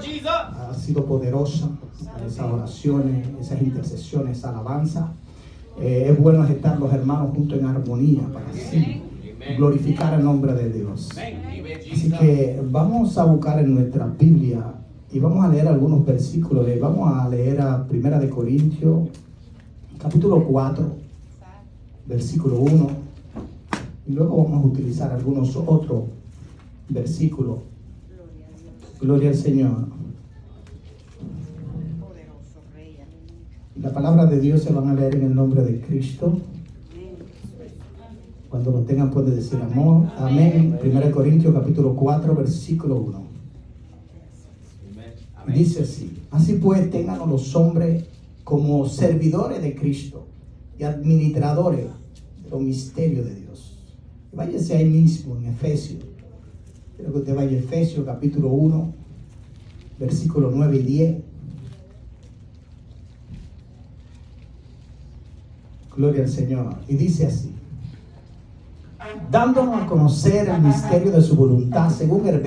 Ha sido poderosa esas oraciones, esas intercesiones, esa alabanza. Es bueno estar los hermanos juntos en armonía para así glorificar el nombre de Dios. Así que vamos a buscar en nuestra Biblia y vamos a leer algunos versículos. Vamos a leer a 1 de Corintios, capítulo 4, versículo 1. Y luego vamos a utilizar algunos otros versículos. Gloria al Señor. La palabra de Dios se van a leer en el nombre de Cristo. Cuando lo tengan pueden decir amor. Amén. 1 Corintios capítulo 4 versículo 1. Dice así: así pues ténganos los hombres como servidores de Cristo y administradores de los misterios de Dios. Váyase ahí mismo en Efesios. Quiero que usted vaya a Efesios capítulo 1 versículo 9 y 10. Gloria al Señor. Y dice así: dándonos a conocer el misterio de su voluntad según el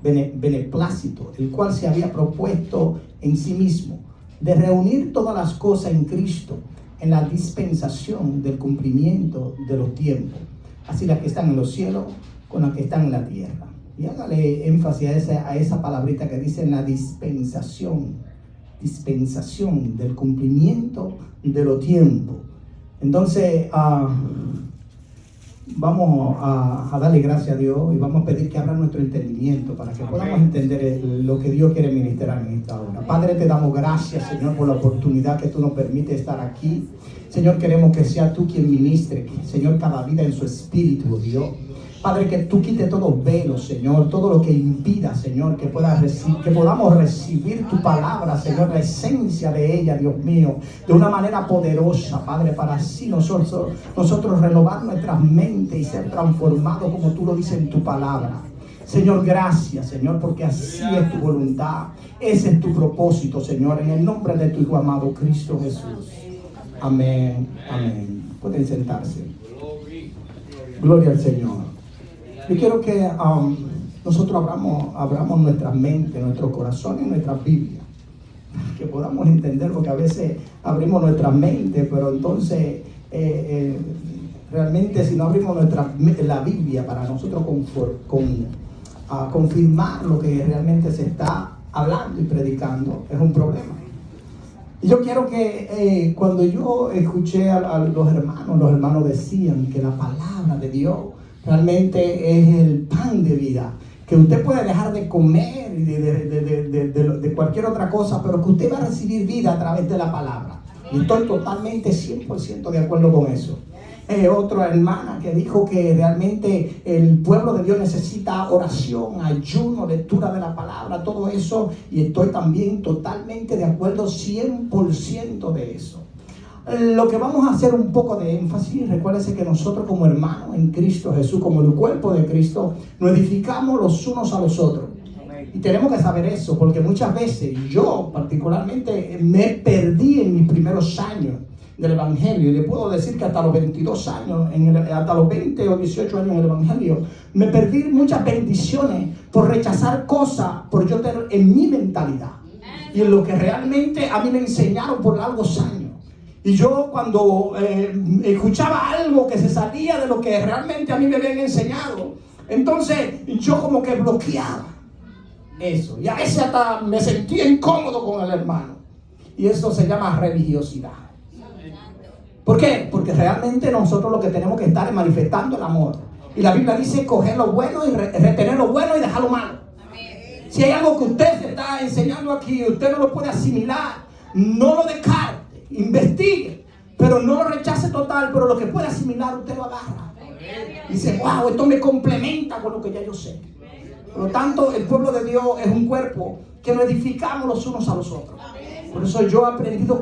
beneplácito, el cual se había propuesto en sí mismo, de reunir todas las cosas en Cristo, en la dispensación del cumplimiento de los tiempos, así las que están en los cielos con las que están en la tierra. Y hágale énfasis a esa palabrita que dice en la dispensación del cumplimiento de los tiempos. Entonces, vamos a darle gracias a Dios y vamos a pedir que abra nuestro entendimiento para que podamos entender lo que Dios quiere ministrar en esta hora. Padre, te damos gracias, Señor, por la oportunidad que tú nos permites estar aquí. Señor, queremos que sea tú quien ministre, Señor, cada vida en su espíritu, Dios. Padre, que tú quites todo velo, Señor, todo lo que impida, Señor, que podamos recibir tu palabra, Señor, la esencia de ella, Dios mío, de una manera poderosa, Padre, para así nosotros renovar nuestras mentes y ser transformados como tú lo dices en tu palabra. Señor, gracias, Señor, porque así es tu voluntad, ese es tu propósito, Señor, en el nombre de tu Hijo amado Cristo Jesús. Amén, amén. Pueden sentarse. Gloria al Señor. Yo quiero que nosotros abramos nuestra mente, nuestro corazón y nuestra Biblia, que podamos entender, porque a veces abrimos nuestra mente, pero entonces realmente si no abrimos la Biblia para nosotros confirmar lo que realmente se está hablando y predicando, es un problema. Y yo quiero que cuando yo escuché a los hermanos decían que la palabra de Dios realmente es el pan de vida, que usted puede dejar de comer y de cualquier otra cosa, pero que usted va a recibir vida a través de la palabra. Y estoy totalmente 100% de acuerdo con eso. Otra hermana que dijo que realmente el pueblo de Dios necesita oración, ayuno, lectura de la palabra, todo eso, y estoy también totalmente de acuerdo 100% de eso. Lo que vamos a hacer un poco de énfasis, recuérdense que nosotros como hermanos en Cristo Jesús, como el cuerpo de Cristo, nos edificamos los unos a los otros. Y tenemos que saber eso, porque muchas veces yo particularmente me perdí en mis primeros años del Evangelio. Y le puedo decir que hasta los 22 años, hasta los 20 o 18 años en el Evangelio, me perdí muchas bendiciones por rechazar cosas, por yo tener en mi mentalidad. Y en lo que realmente a mí me enseñaron por largos años. Y yo cuando escuchaba algo que se salía de lo que realmente a mí me habían enseñado, entonces yo como que bloqueaba eso. Y a veces hasta me sentía incómodo con el hermano. Y eso se llama religiosidad. ¿Por qué? Porque realmente nosotros lo que tenemos que estar es manifestando el amor. Y la Biblia dice coger lo bueno y retener lo bueno y dejar lo malo. Si hay algo que usted se está enseñando aquí y usted no lo puede asimilar, no lo descarte. Investigue, pero no lo rechace total, pero lo que puede asimilar usted lo agarra. Dice, wow, esto me complementa con lo que ya yo sé. Por lo tanto, el pueblo de Dios es un cuerpo que nos edificamos los unos a los otros. Por eso yo he aprendido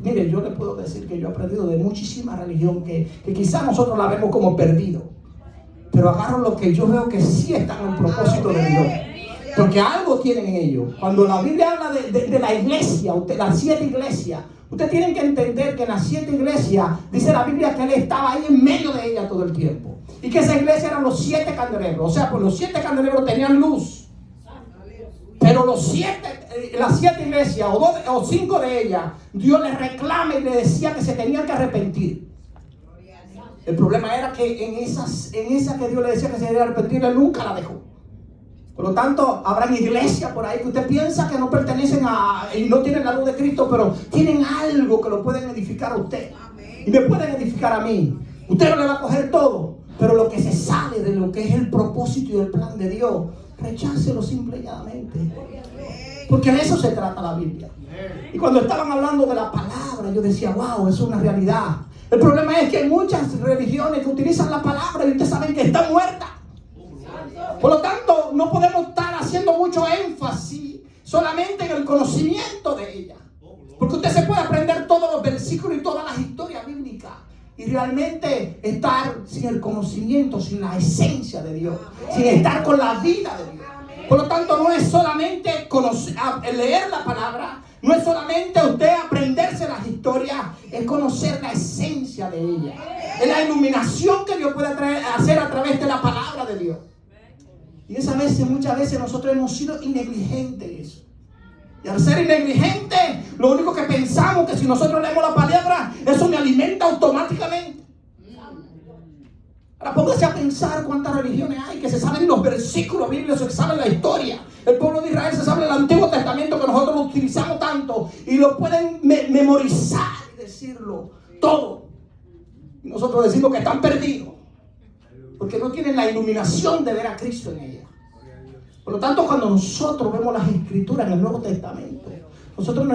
mire, yo le puedo decir que yo he aprendido de muchísima religión que quizás nosotros la vemos como perdido, pero agarro lo que yo veo que sí está en el propósito de Dios. Porque algo tienen en ellos. Cuando la Biblia habla de la iglesia, las 7 iglesias, ustedes tienen que entender que en las 7 iglesias, dice la Biblia que Él estaba ahí en medio de ella todo el tiempo. Y que esa iglesia eran los 7 candelabros. O sea, pues los 7 candelabros tenían luz. Pero Pero las 7 iglesias, o 5 de ellas, Dios les reclama y le decía que se tenían que arrepentir. El problema era que en esa que Dios le decía que se debía arrepentir, Él nunca la dejó. Por lo tanto, habrán iglesias por ahí que usted piensa que no pertenecen y no tienen la luz de Cristo, pero tienen algo que lo pueden edificar a usted. Y me pueden edificar a mí. Usted no le va a coger todo, pero lo que se sale de lo que es el propósito y el plan de Dios, rechácelo simple y llanamente. Porque de eso se trata la Biblia. Y cuando estaban hablando de la palabra, yo decía, wow, eso es una realidad. El problema es que hay muchas religiones que utilizan la palabra y ustedes saben que está muerta. Por lo tanto, no podemos estar haciendo mucho énfasis solamente en el conocimiento de ella. Porque usted se puede aprender todos los versículos y todas las historias bíblicas y realmente estar sin el conocimiento, sin la esencia de Dios, sin estar con la vida de Dios. Por lo tanto, no es solamente leer la palabra, no es solamente usted aprenderse las historias, es conocer la esencia de ella. Es la iluminación que Dios puede hacer a través de la palabra de Dios. Y muchas veces nosotros hemos sido negligentes en eso. Y al ser negligentes, lo único que pensamos que si nosotros leemos la palabra, eso me alimenta automáticamente. Ahora póngase a pensar cuántas religiones hay que se saben los versículos bíblicos, se saben la historia. El pueblo de Israel se sabe el Antiguo Testamento que nosotros lo utilizamos tanto y lo pueden memorizar y decirlo todo. Y nosotros decimos que están perdidos porque no tienen la iluminación de ver a Cristo en ella. Por lo tanto, cuando nosotros vemos las Escrituras en el Nuevo Testamento, nosotros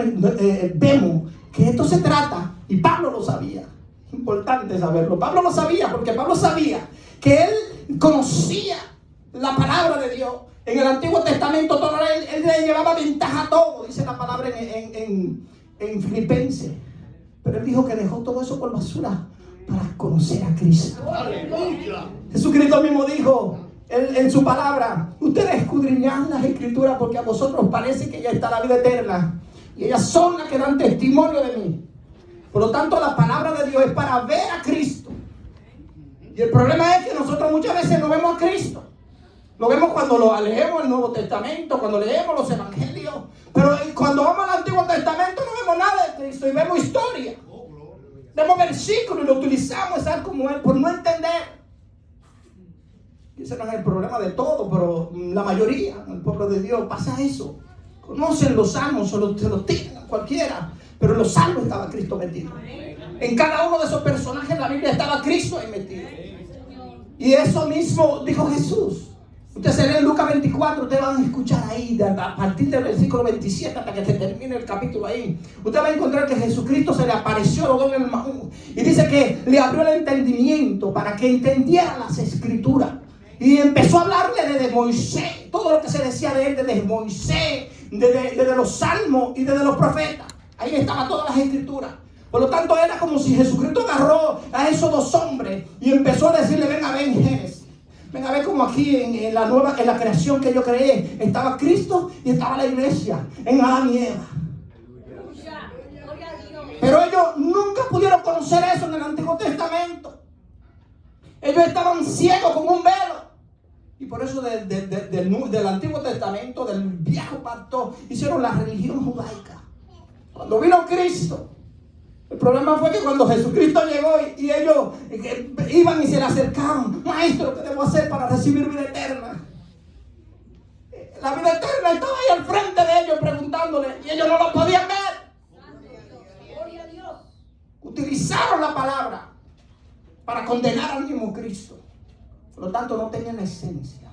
vemos que esto se trata, y Pablo lo sabía. Importante saberlo. Pablo lo sabía porque Pablo sabía que él conocía la palabra de Dios. En el Antiguo Testamento él le llevaba ventaja a todo, dice la palabra en Filipenses. Pero él dijo que dejó todo eso por basura para conocer a Cristo. ¡Aleluya! Jesucristo mismo dijo en su palabra: ustedes escudriñan las Escrituras porque a vosotros parece que ya está la vida eterna y ellas son las que dan testimonio de mí. Por lo tanto, la palabra de Dios es para ver a Cristo. Y el problema es que nosotros muchas veces no vemos a Cristo. Lo vemos cuando lo leemos el Nuevo Testamento, cuando leemos los Evangelios. Pero cuando vamos al Antiguo Testamento no vemos nada de Cristo y vemos historia. Vemos versículos y lo utilizamos tal como Él por no entender. Y ese no es el problema de todo, pero la mayoría, el pueblo de Dios, pasa eso. Conocen los salmos, se los tiran cualquiera. Pero en los salmos estaba Cristo metido. En cada uno de esos personajes en la Biblia estaba Cristo ahí metido. Y eso mismo dijo Jesús. Usted se lee en Lucas 24, ustedes van a escuchar ahí, a partir del versículo 27 hasta que se termine el capítulo ahí. Usted va a encontrar que Jesucristo se le apareció a los dos en el Maús. Y dice que le abrió el entendimiento para que entendiera las Escrituras. Y empezó a hablarle desde Moisés, todo lo que se decía de él, desde Moisés, desde los salmos y desde los profetas. Ahí estaban todas las Escrituras. Por lo tanto, era como si Jesucristo agarró a esos dos hombres y empezó a decirle: ven a ver en Génesis. Ven a ver como aquí en la creación que yo creé, estaba Cristo y estaba la iglesia, en Adán y Eva. Pero ellos nunca pudieron conocer eso en el Antiguo Testamento. Ellos estaban ciegos como un velo. Y por eso del Antiguo Testamento, del Viejo Pacto, hicieron la religión judaica. Cuando vino Cristo, el problema fue que cuando Jesucristo llegó y ellos iban y se le acercaban: maestro, ¿qué debo hacer para recibir vida eterna? La vida eterna estaba ahí al frente de ellos preguntándole y ellos no lo podían ver. Gloria a Dios. Utilizaron la palabra para condenar al mismo Cristo. Por lo tanto, no tenían la esencia.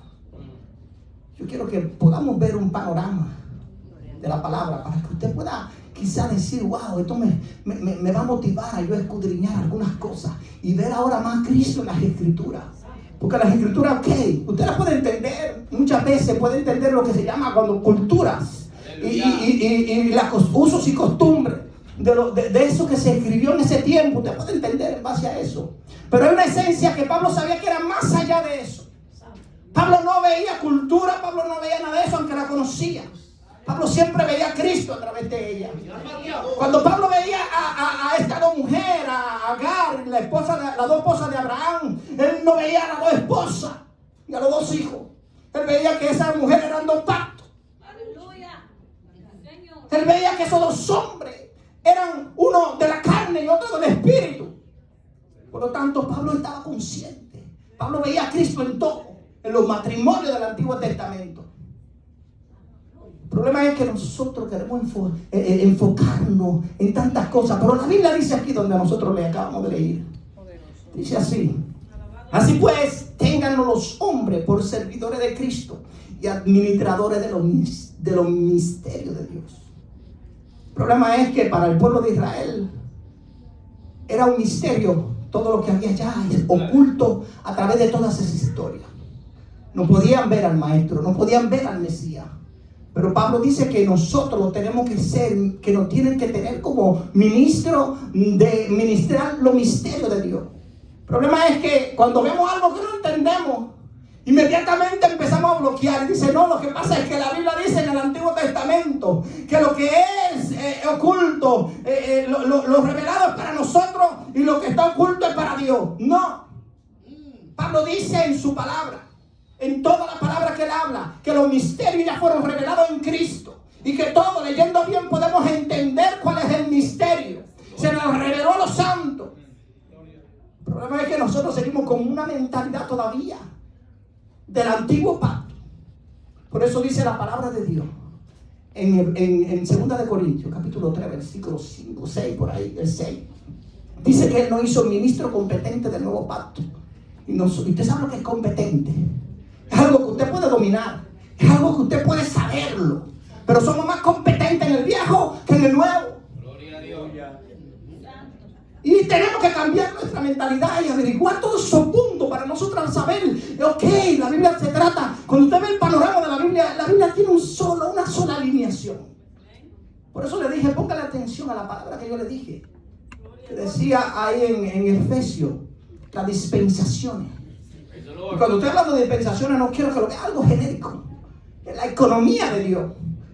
Yo quiero que podamos ver un panorama de la palabra para que usted pueda quizá decir: wow, esto me va a motivar a yo escudriñar algunas cosas y ver ahora más a Cristo en las Escrituras. Porque las Escrituras, ok, usted las puede entender, muchas veces puede entender lo que se llama cuando culturas y los usos y costumbres de eso que se escribió en ese tiempo. Usted puede entender en base a eso. Pero hay una esencia que Pablo sabía que era más allá de eso. Pablo no veía cultura, Pablo no veía nada de eso, aunque la conocía. Pablo siempre veía a Cristo a través de ella. Cuando Pablo veía a esta dos mujeres, a Agar, las dos esposas de Abraham, él no veía a las dos esposas y a los dos hijos. Él veía que esas mujeres eran dos pactos. Él veía que esos dos hombres eran uno de la carne y otro del espíritu. Por lo tanto, Pablo estaba consciente. Pablo veía a Cristo en todo, en los matrimonios del Antiguo Testamento. El problema es que nosotros queremos enfocarnos en tantas cosas. Pero la Biblia dice aquí donde nosotros le acabamos de leer. Dice así. Así pues, ténganlo los hombres por servidores de Cristo y administradores de los misterios de Dios. El problema es que para el pueblo de Israel era un misterio todo lo que había ya oculto a través de todas esas historias. No podían ver al maestro, no podían ver al Mesías. Pero Pablo dice que nosotros tenemos que ser, que nos tienen que tener como ministro de ministrar los misterios de Dios. El problema es que cuando vemos algo que no entendemos, inmediatamente empezamos a bloquear. Y dice, no, lo que pasa es que la Biblia dice en el Antiguo Testamento que lo que es oculto, lo revelado es para nosotros y lo que está oculto es para Dios. No. Pablo dice en su palabra, en toda la palabra que él habla, que los misterios ya fueron revelados en Cristo. Y que todo, leyendo bien, podemos entender cuál es el misterio. Se nos reveló a los santos. El problema es que nosotros seguimos con una mentalidad todavía del antiguo pacto. Por eso dice la palabra de Dios en 2 de Corintios capítulo 3 versículos 5, 6 por ahí, el 6. Dice que él nos hizo ministro competente del nuevo pacto. Y usted sabe lo que es competente. Es algo que usted puede dominar, es algo que usted puede saberlo. Pero somos más competentes en el viejo que en el nuevo. Gloria a Dios. Y tenemos que cambiar nuestra mentalidad y averiguar todos esos puntos para nosotros saber, ok, la Biblia se trata, cuando usted ve el panorama de la Biblia tiene una sola alineación. Por eso le dije, póngale atención a la palabra que yo le dije, que decía ahí en Efesios, las dispensaciones. Y cuando estoy hablando de dispensaciones, no quiero que lo vea algo genérico, es la economía de Dios.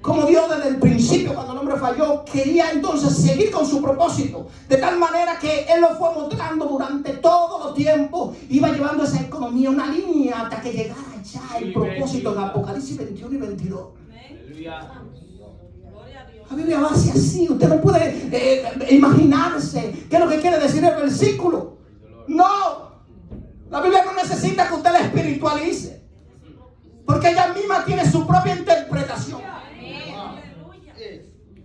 Como Dios desde el principio, cuando el hombre falló, quería entonces seguir con su propósito. De tal manera que Él lo fue mostrando durante todo el tiempo. Iba llevando esa economía, una línea, hasta que llegara ya el propósito de Apocalipsis 21 y 22. La Biblia va así. Usted no puede imaginarse qué es lo que quiere decir el versículo. No. La Biblia no necesita que usted la espiritualice. Porque ella misma tiene su propia interpretación.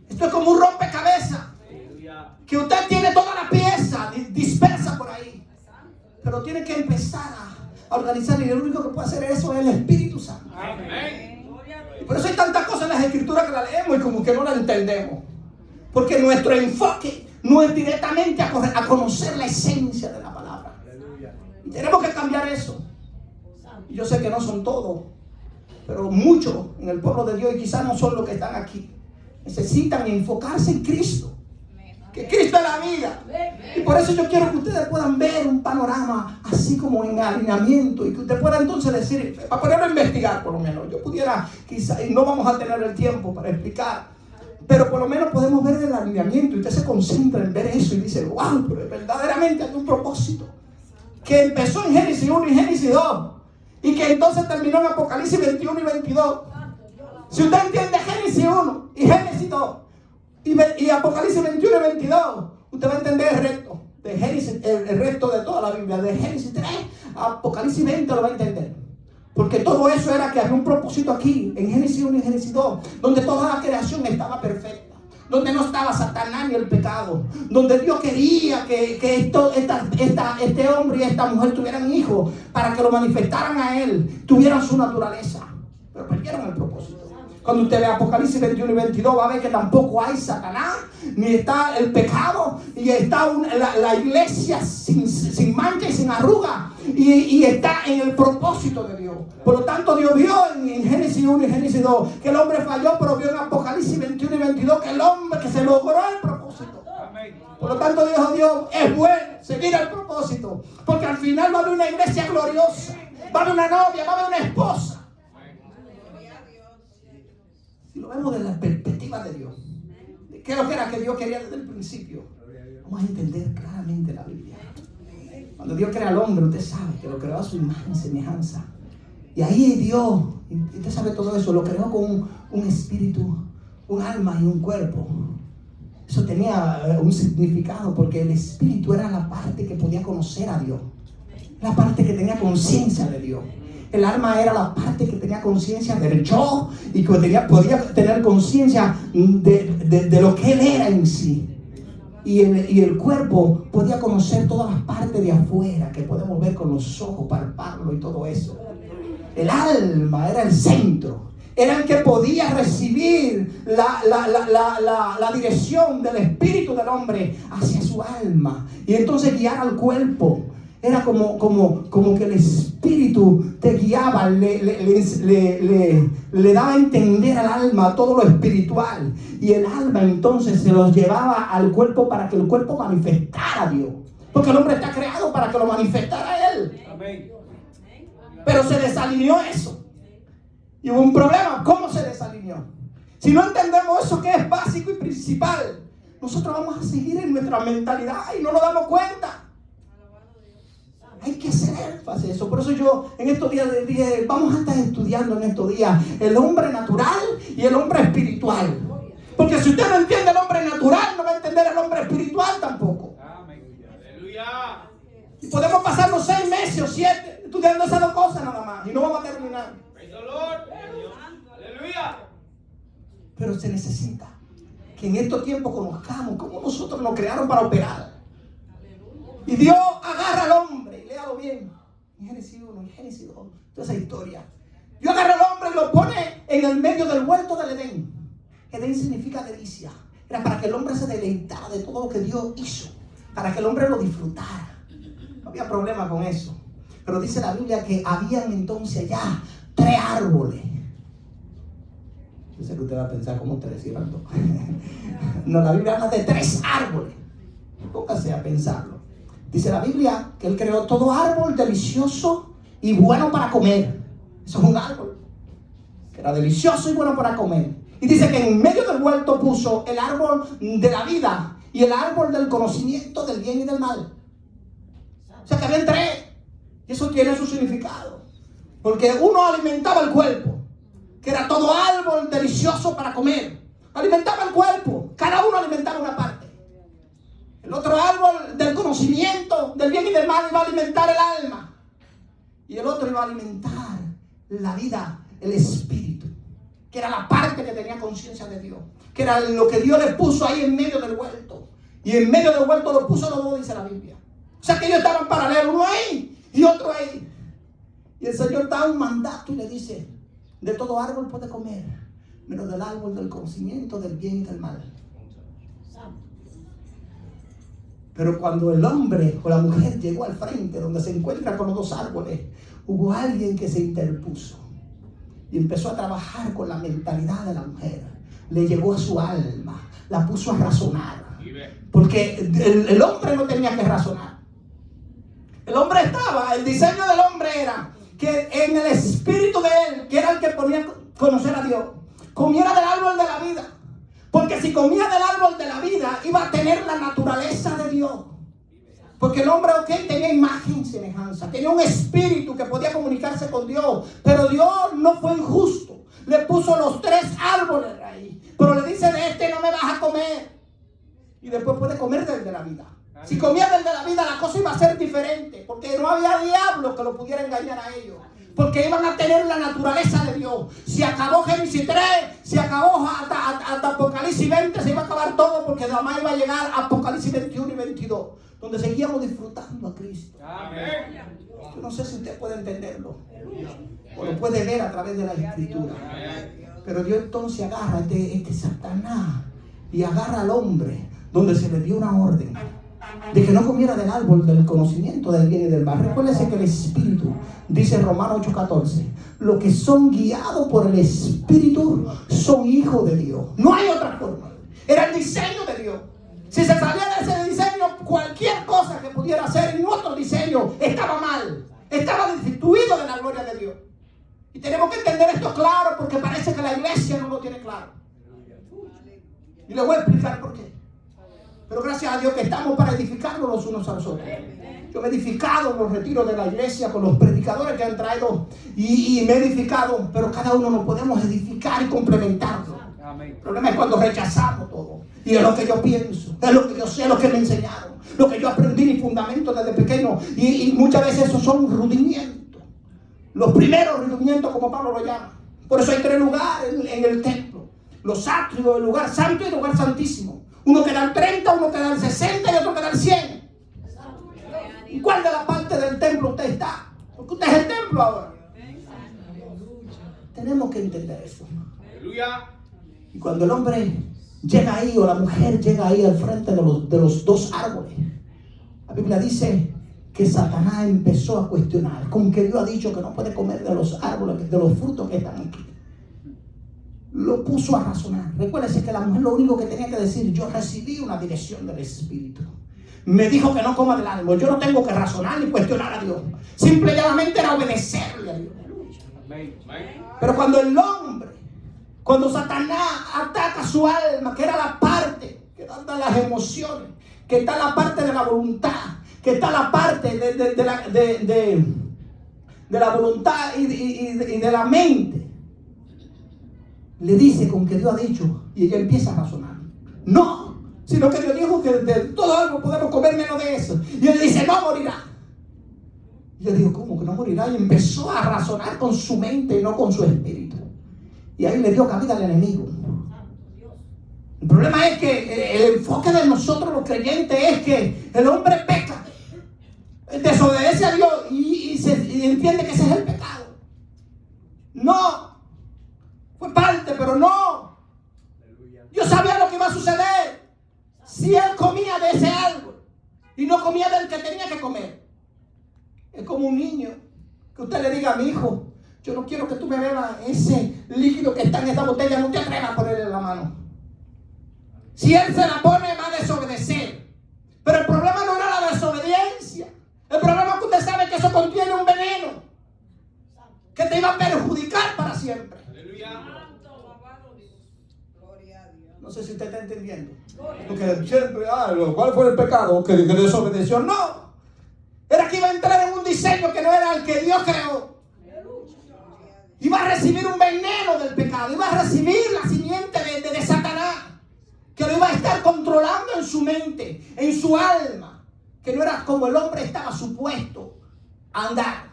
Esto es como un rompecabezas, que usted tiene toda la pieza dispersa por ahí, pero tiene que empezar a organizar, y lo único que puede hacer eso es el Espíritu Santo. Y por eso hay tantas cosas en las Escrituras que la leemos y como que no la entendemos, porque nuestro enfoque no es directamente a conocer la esencia de la palabra, y tenemos que cambiar eso. Y yo sé que no son todos, pero muchos en el pueblo de Dios, y quizás no son los que están aquí, necesitan enfocarse en Cristo, que Cristo es la vida. Y por eso yo quiero que ustedes puedan ver un panorama así como en alineamiento, y que usted pueda entonces decir, para ponerlo a investigar por lo menos, yo pudiera quizás, y no vamos a tener el tiempo para explicar, pero por lo menos podemos ver el alineamiento, y usted se concentra en ver eso y dice, wow, pero verdaderamente hay un propósito que empezó en Génesis 1 y Génesis 2, y que entonces terminó en Apocalipsis 21 y 22. Si usted entiende Génesis 1 y Génesis 2 y Apocalipsis 21 y 22, usted va a entender el resto de Génesis, el resto de toda la Biblia. De Génesis 3 a Apocalipsis 20 lo va a entender. Porque todo eso era que había un propósito aquí, en Génesis 1 y Génesis 2, donde toda la creación estaba perfecta, donde no estaba Satanás ni el pecado, donde Dios quería que este hombre y esta mujer tuvieran hijos para que lo manifestaran a Él, tuvieran su naturaleza, pero perdieron el propósito. Cuando usted ve Apocalipsis 21 y 22 va a ver que tampoco hay Satanás, ni está el pecado, y está la iglesia sin mancha y sin arruga, y está en el propósito de Dios. Por lo tanto, Dios vio en Génesis 1 y Génesis 2 que el hombre falló, pero vio en Apocalipsis 21 y 22 que el hombre, que se logró el propósito. Por lo tanto, dijo Dios, es bueno seguir el propósito, porque al final va a haber una iglesia gloriosa, va a haber una novia, va a haber una esposa. Si lo vemos desde la perspectiva de Dios, ¿qué es lo que era que Dios quería desde el principio? Vamos a entender claramente la Biblia. Cuando Dios crea al hombre, usted sabe que lo creó a su imagen y semejanza. Y ahí Dios, y usted sabe todo eso, lo creó con un espíritu un alma y un cuerpo. Eso tenía un significado porque el espíritu era la parte que podía conocer a Dios, la parte que tenía conciencia de Dios. El alma era la parte que tenía conciencia del yo y que podía tener conciencia de lo que él era en sí. Y el cuerpo podía conocer todas las partes de afuera que podemos ver con los ojos, palparlo y todo eso. El alma era el centro, era el que podía recibir la dirección del espíritu del hombre hacia su alma y entonces guiar al cuerpo. Era como que el espíritu te guiaba, le daba a entender al alma todo lo espiritual. Y el alma entonces se los llevaba al cuerpo para que el cuerpo manifestara a Dios. Porque el hombre está creado para que lo manifestara a él. Amén. Pero se desalineó eso. Y hubo un problema. ¿Cómo se desalineó? Si no entendemos eso que es básico y principal, nosotros vamos a seguir en nuestra mentalidad y no nos damos cuenta. Hay que hacer énfasis eso. Por eso yo en estos días dije, vamos a estar estudiando en estos días el hombre natural y el hombre espiritual. Porque si usted no entiende el hombre natural, no va a entender el hombre espiritual tampoco. Aleluya. Y podemos pasarnos 6 meses o 7 estudiando esas 2 cosas nada más y no vamos a terminar. Aleluya. Pero se necesita que en estos tiempos conozcamos cómo nosotros nos crearon para operar. Y Dios agarra al hombre, y léalo bien, en Génesis 1, en Génesis 2, toda esa historia. Dios agarra al hombre y lo pone en el medio del huerto del Edén. Edén significa delicia. Era para que el hombre se deleitara de todo lo que Dios hizo, para que el hombre lo disfrutara. No había problema con eso. Pero dice la Biblia que habían entonces ya 3 árboles. Yo sé que usted va a pensar como 3 y eran 2. No, la Biblia habla de 3 árboles. Póngase a pensarlo. Dice la Biblia que Él creó todo árbol delicioso y bueno para comer. Eso es un árbol que era delicioso y bueno para comer. Y dice que en medio del huerto puso el árbol de la vida y el árbol del conocimiento del bien y del mal. O sea que habían 3. Y eso tiene su significado. Porque uno alimentaba el cuerpo, que era todo árbol delicioso para comer. Alimentaba el cuerpo. Cada uno alimentaba una parte. El otro árbol del conocimiento del bien y del mal iba a alimentar el alma. Y el otro iba a alimentar la vida, el espíritu, que era la parte que tenía conciencia de Dios, que era lo que Dios le puso ahí en medio del huerto. Y en medio del huerto lo puso los 2, dice la Biblia. O sea que ellos estaban paralelos, uno ahí y otro ahí. Y el Señor da un mandato y le dice: de todo árbol puede comer, menos del árbol del conocimiento del bien y del mal. Pero cuando el hombre o la mujer llegó al frente, donde se encuentra con los 2 árboles, hubo alguien que se interpuso y empezó a trabajar con la mentalidad de la mujer. Le llegó a su alma, la puso a razonar. Porque el hombre no tenía que razonar. El hombre el diseño del hombre era que en el espíritu de él, que era el que ponía a conocer a Dios, comiera del árbol de la vida. Porque si comía del árbol de la vida, iba a tener la naturaleza de Dios. Porque el hombre, tenía imagen y semejanza. Tenía un espíritu que podía comunicarse con Dios. Pero Dios no fue injusto. Le puso los 3 árboles ahí. Pero le dice: de este no me vas a comer. Y después puede comer del de la vida. Si comía del de la vida, la cosa iba a ser diferente. Porque no había diablo que lo pudiera engañar a ellos. Porque iban a tener la naturaleza de Dios. Si acabó Génesis 3, si acabó hasta Apocalipsis 20, se iba a acabar todo, porque nada más iba a llegar a Apocalipsis 21 y 22, donde seguíamos disfrutando a Cristo. Amén. Yo no sé si usted puede entenderlo o lo puede ver a través de la Escritura. Pero Dios entonces agarra este Satanás y agarra al hombre, donde se le dio una orden de que no comiera del árbol del conocimiento del bien y del mal. Recuérdese que el Espíritu, dice Romanos 8:14, los que son guiados por el Espíritu son hijos de Dios. No hay otra forma. Era el diseño de Dios. Si se salía de ese diseño, cualquier cosa que pudiera hacer en otro diseño estaba mal. Estaba destituido de la gloria de Dios. Y tenemos que entender esto claro, porque parece que la iglesia no lo tiene claro. Y le voy a explicar por qué. Pero gracias a Dios que estamos para edificarnos los unos a los otros. Yo me he edificado en los retiros de la iglesia con los predicadores que han traído y me he edificado, pero cada uno nos podemos edificar y complementarlo. problema es cuando rechazamos todo. Y es lo que yo pienso, es lo que yo sé, lo que me enseñaron, lo que yo aprendí, mi fundamento desde pequeño. Y muchas veces esos son rudimientos. Los primeros rudimientos, como Pablo lo llama. Por eso hay 3 lugares en el templo. Los atrios, el lugar santo y el lugar santísimo. Uno que da el 30, uno que da el 60 y otro que da el 100. ¿Y cuál de la parte del templo usted está? Porque usted es el templo ahora. Tenemos que entender eso. Y cuando el hombre llega ahí o la mujer llega ahí al frente de los 2 árboles, la Biblia dice que Satanás empezó a cuestionar, con que Dios ha dicho que no puede comer de los árboles, de los frutos que están aquí. Lo puso a razonar. Recuérdese que la mujer lo único que tenía que decir: yo recibí una dirección del Espíritu. Me dijo que no coma del árbol. Yo no tengo que razonar ni cuestionar a Dios. Simple y llanamente era obedecerle a Dios. Pero cuando Satanás ataca su alma, que era la parte que dan las emociones, que está la parte de la voluntad, que está la parte de la voluntad y de la mente, le dice con que Dios ha dicho, y ella empieza a razonar. No, sino que Dios dijo que de todo algo podemos comer menos de eso. Y él dice: no morirá. Y yo digo: ¿cómo que no morirá? Y empezó a razonar con su mente y no con su espíritu. Y ahí le dio cabida al enemigo. El problema es que el enfoque de nosotros los creyentes es que el hombre peca, desobedece a Dios y entiende que ese es el pecado. No, fue parte, pero no. Yo sabía lo que iba a suceder si él comía de ese árbol y no comía del que tenía que comer. Es como un niño que usted le diga: a mi hijo, yo no quiero que tú me bebas ese líquido que está en esta botella, no te atrevas a ponerle la mano. Si él se la pone, va a desobedecer. Pero el problema no era la desobediencia. El problema es que usted sabe que eso contiene un veneno que te iba a perjudicar para siempre. No sé si usted está entendiendo. Porque siempre, ¿cuál fue el pecado? Que desobedeció. No. Era que iba a entrar en un diseño que no era el que Dios creó. Iba a recibir un veneno del pecado. Iba a recibir la simiente de Satanás, que lo iba a estar controlando en su mente, en su alma, que no era como el hombre estaba supuesto a andar.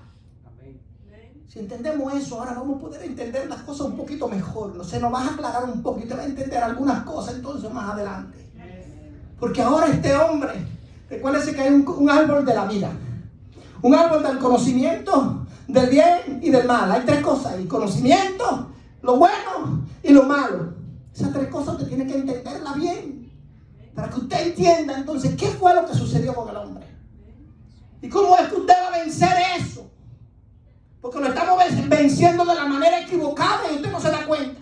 Si entendemos eso, ahora vamos a poder entender las cosas un poquito mejor. Se nos va a aclarar un poco y te va a entender algunas cosas entonces más adelante. Porque ahora este hombre, recuérdese que hay un árbol de la vida, un árbol del conocimiento del bien y del mal. Hay 3 cosas: el conocimiento, lo bueno y lo malo. Esas 3 cosas usted tiene que entenderlas bien, para que usted entienda entonces qué fue lo que sucedió con el hombre y cómo es que usted va a vencer eso. Porque lo estamos venciendo de la manera equivocada y usted no se da cuenta.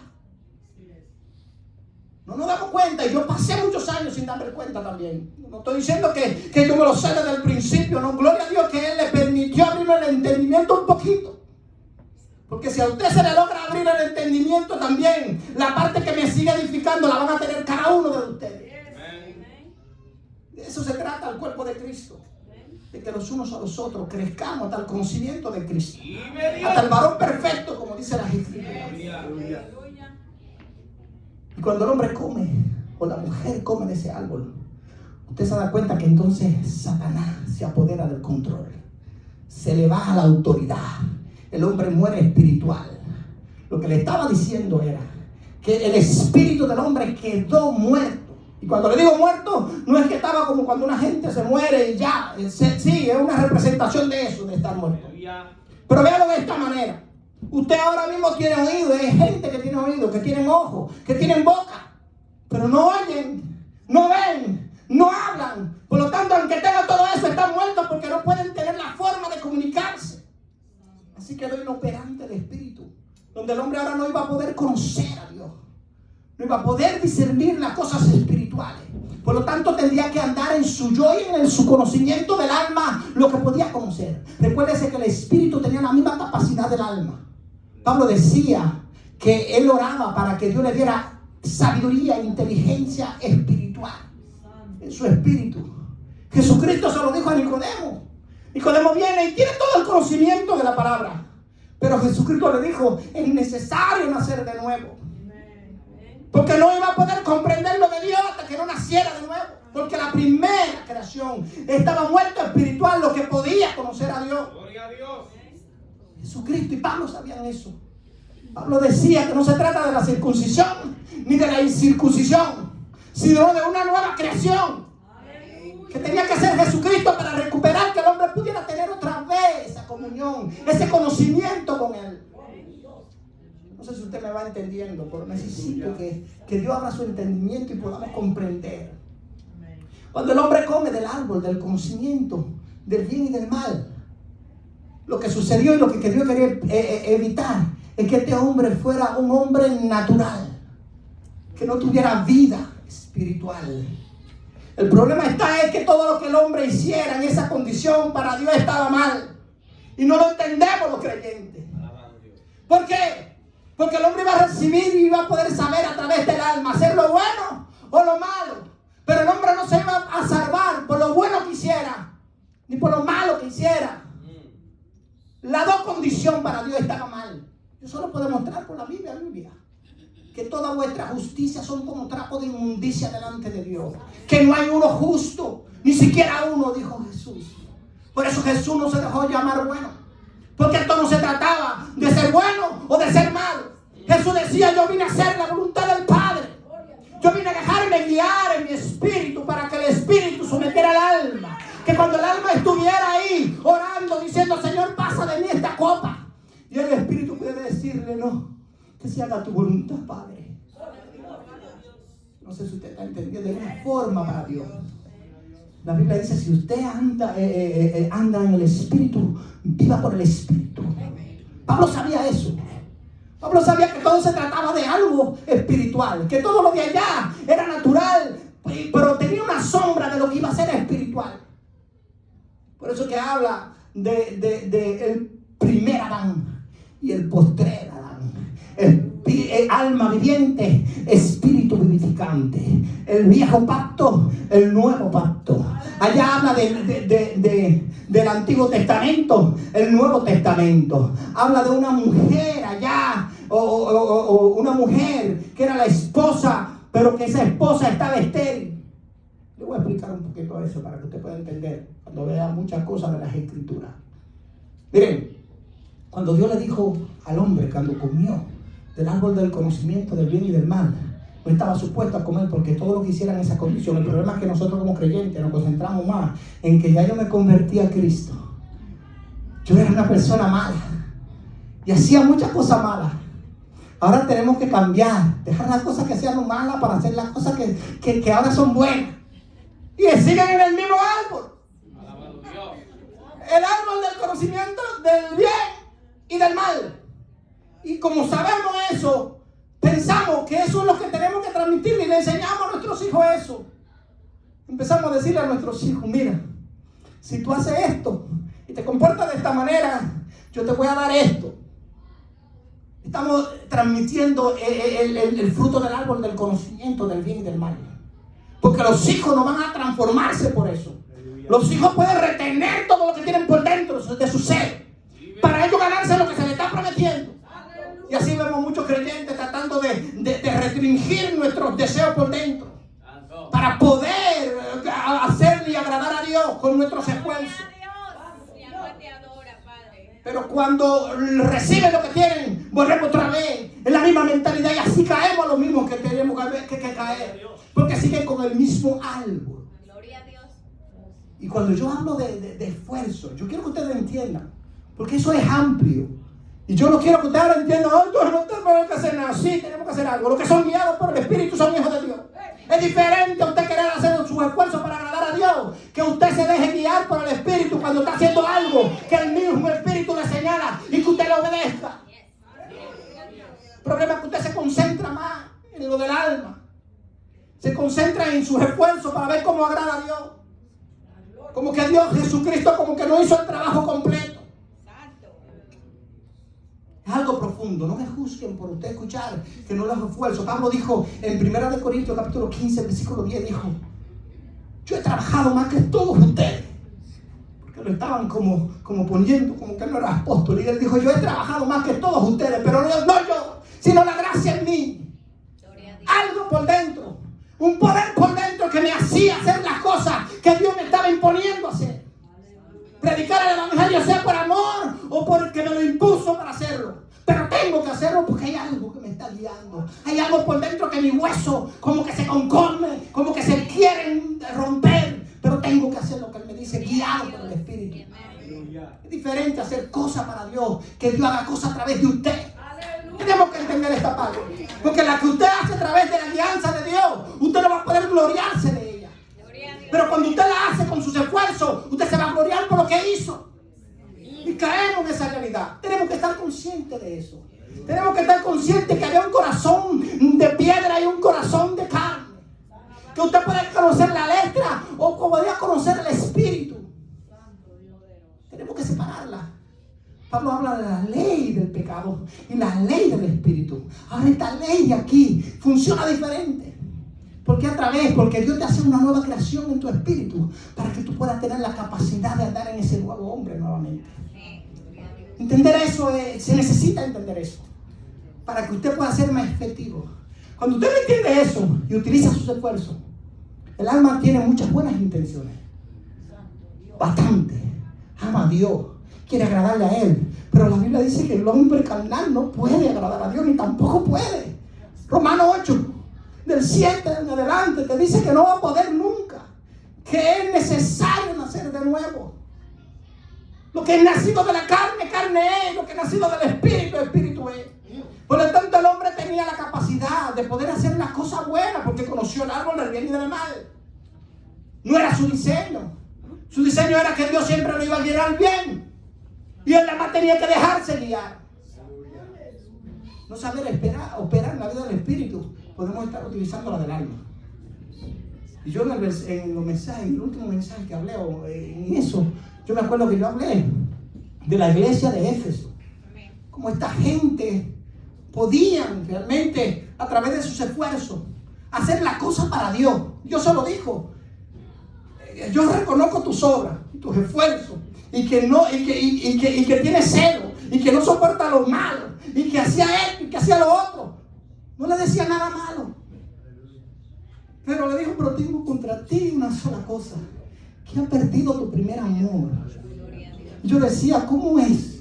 No nos damos cuenta, y yo pasé muchos años sin darme cuenta también. No estoy diciendo que yo me lo sé desde el principio, no, gloria a Dios que Él le permitió abrirme el entendimiento un poquito. Porque si a usted se le logra abrir el entendimiento también, la parte que me sigue edificando la van a tener cada uno de ustedes. De eso se trata el cuerpo de Cristo. De que los unos a los otros crezcamos hasta el conocimiento de Cristo. Hasta el varón perfecto, como dice la Escritura. Y cuando el hombre come, o la mujer come de ese árbol, usted se da cuenta que entonces Satanás se apodera del control. Se le baja la autoridad. El hombre muere espiritual. Lo que le estaba diciendo era que el espíritu del hombre quedó muerto. Y cuando le digo muerto, no es que estaba como cuando una gente se muere y ya. Sí, es una representación de eso, de estar muerto. Pero véalo de esta manera. Usted ahora mismo tiene oído, hay gente que tiene oído, que tienen ojos, que tienen boca, pero no oyen, no ven, no hablan. Por lo tanto, aunque tengan todo eso, están muertos porque no pueden tener la forma de comunicarse. Así quedó inoperante el espíritu, donde el hombre ahora no iba a poder conocer a Dios, no iba a poder discernir las cosas espirituales. Por lo tanto, tendría que andar en su yo y en su conocimiento del alma, lo que podía conocer. Recuérdese que el espíritu tenía la misma capacidad del alma. Pablo decía que él oraba para que Dios le diera sabiduría e inteligencia espiritual en su espíritu. Jesucristo se lo dijo a Nicodemo. Nicodemo viene y tiene todo el conocimiento de la palabra, pero Jesucristo le dijo: es necesario nacer de nuevo, porque no iba a naciera de nuevo. Porque la primera creación estaba muerto espiritual, lo que podía conocer a Dios. Gloria a Dios. Jesucristo y Pablo sabían eso. Pablo decía que no se trata de la circuncisión ni de la incircuncisión, sino de una nueva creación que tenía que ser Jesucristo para recuperar, que el hombre pudiera tener otra vez esa comunión, ese conocimiento con Él. No sé si usted me va entendiendo, pero necesito que Dios abra su entendimiento y podamos comprender. Cuando el hombre come del árbol del conocimiento del bien y del mal, lo que sucedió y lo que Dios quería evitar es que este hombre fuera un hombre natural, que no tuviera vida espiritual. El problema es que todo lo que el hombre hiciera en esa condición para Dios estaba mal. Y no lo entendemos los creyentes. ¿Por qué? Porque el hombre iba a recibir y iba a poder saber a través del alma hacer lo bueno o lo malo. Pero el hombre no se iba a salvar por lo bueno que hiciera, ni por lo malo que hiciera. Las dos condiciones para Dios estaban mal. Yo solo puedo demostrar por la Biblia, que toda vuestra justicia son como trapo de inmundicia delante de Dios. Que no hay uno justo, ni siquiera uno, dijo Jesús. Por eso Jesús no se dejó llamar bueno. Porque esto no se trataba de ser bueno o de ser malo. Jesús decía, yo vine a hacer la voluntad del Padre. Yo vine a dejarme guiar en mi espíritu para que el espíritu sometiera al alma. Que cuando el alma estuviera ahí orando, diciendo, Señor, pasa de mí esta copa. Y el espíritu puede decirle, no, que se haga tu voluntad, Padre. No sé si usted está entendiendo, de una forma para Dios. La Biblia dice, si usted anda en el espíritu, viva por el espíritu. Pablo sabía eso. Pablo sabía que todo se trataba de algo espiritual, que todo lo de allá era natural, pero tenía una sombra de lo que iba a ser espiritual. Por eso que habla de el primer Adán y el postrer Adán. El alma viviente, espíritu vivificante. El viejo pacto, el nuevo pacto. Allá habla del Antiguo Testamento, el Nuevo Testamento. Habla de una mujer allá, o una mujer que era la esposa, pero que esa esposa estaba estéril. Le voy a explicar un poquito eso para que usted pueda entender cuando vea muchas cosas de las Escrituras. Miren, cuando Dios le dijo al hombre cuando comió del árbol del conocimiento del bien y del mal, no estaba supuesto a comer porque todo lo que hiciera en esa condición. El problema es que nosotros como creyentes nos concentramos más en que ya yo me convertí a Cristo. Yo era una persona mala y hacía muchas cosas malas. Ahora tenemos que cambiar, dejar las cosas que hacían malas para hacer las cosas que ahora son buenas. Y siguen en el mismo árbol. El árbol del conocimiento del bien y del mal. Y como sabemos eso, pensamos que eso es lo que tenemos que transmitir y le enseñamos a nuestros hijos eso. Empezamos a decirle a nuestros hijos, mira, si tú haces esto y te comportas de esta manera, yo te voy a dar esto. Estamos transmitiendo el fruto del árbol del conocimiento del bien y del mal. Porque los hijos no van a transformarse por eso. Los hijos pueden retener todo lo que tienen por dentro de su ser, para ellos ganarse lo que se les está prometiendo. Y así vemos muchos creyentes tratando de restringir nuestros deseos por dentro, para poder hacerle y agradar a Dios con nuestros esfuerzos. Pero cuando reciben lo que tienen, volvemos otra vez en la misma mentalidad y así caemos a lo mismo que tenemos que caer. Porque siguen con el mismo árbol. Gloria a Dios. Y cuando yo hablo de esfuerzo, yo quiero que ustedes entiendan, porque eso es amplio. Y yo no quiero que ustedes ahora entiendan, entonces no tenemos que hacer nada. Sí, tenemos que hacer algo. Los que son guiados por el Espíritu son hijos de Dios. Es diferente a usted querer hacer sus esfuerzos para agradar a Dios, que usted se deje guiar por el Espíritu cuando está haciendo algo que el mismo Espíritu le señala y que usted le obedezca. El problema es que usted se concentra más en lo del alma. Se concentra en sus esfuerzos para ver cómo agrada a Dios. Como que Dios, Jesucristo, como que no hizo el trabajo completo. Es algo profundo. No me juzguen por usted escuchar que no les esfuerzo. Pablo dijo en 1 Corintios capítulo 15, versículo 10, dijo, yo he trabajado más que todos ustedes. Porque lo estaban como poniendo, como que no era apóstol. Y él dijo, yo he trabajado más que todos ustedes, pero no yo, sino la gracia en mí. Algo por dentro. Un poder por dentro que me hacía hacer las cosas que Dios me estaba imponiendo a hacer. Predicar el evangelio sea por amor o porque me lo impuso para hacerlo. Pero tengo que hacerlo porque hay algo que me está guiando. Hay algo por dentro que mi hueso como que se concorme, como que se quieren romper. Pero tengo que hacer lo que Él me dice, guiado por el Espíritu. Es diferente hacer cosas para Dios que Dios haga cosas a través de usted. Tenemos que entender esta parte. Porque la que usted hace a través de la guianza de Dios, usted no va a poder gloriarse de ella. Pero cuando usted la hace con sus esfuerzos, usted se va a gloriar por lo que hizo. Y caemos en esa realidad. Tenemos que estar conscientes de eso. Tenemos que estar conscientes que había un corazón de piedra y un corazón de carne. Que usted puede conocer la letra o podría conocer el espíritu. Tenemos que separarla. Pablo habla de la ley del pecado y la ley del espíritu. Ahora esta ley de aquí funciona diferente. Porque porque Dios te hace una nueva creación en tu espíritu para que tú puedas tener la capacidad de andar en ese nuevo hombre nuevamente. Entender eso, se necesita entender eso para que usted pueda ser más efectivo. Cuando usted entiende eso y utiliza sus esfuerzos, el alma tiene muchas buenas intenciones. Bastante. Ama a Dios. Quiere agradarle a Él. Pero la Biblia dice que el hombre carnal no puede agradar a Dios, ni tampoco puede. Romanos 8, del 7 en adelante, te dice que no va a poder nunca. Que es necesario nacer de nuevo. Lo que es nacido de la carne, carne es. Lo que es nacido del espíritu, espíritu es. Por lo tanto, el hombre tenía la capacidad de poder hacer las cosas buenas porque conoció el árbol del bien y del mal. No era su diseño. Su diseño era que Dios siempre lo iba a guiar al bien. Y él nada más tenía que dejarse guiar. No saber operar en la vida del espíritu. Podemos estar utilizando la del alma. Y yo en los mensajes, en el último mensaje que hablé, en eso, yo me acuerdo que yo hablé de la iglesia de Éfeso. Como esta gente podían realmente, a través de sus esfuerzos, hacer la cosa para Dios. Dios se lo dijo. Yo reconozco tus obras, tus esfuerzos, y que tiene celo, y que no soporta lo malo, y que hacía esto, y que hacía lo otro. No le decía nada malo. Pero le dijo, pero tengo contra ti una sola cosa, que has perdido tu primer amor. Y yo decía, ¿cómo es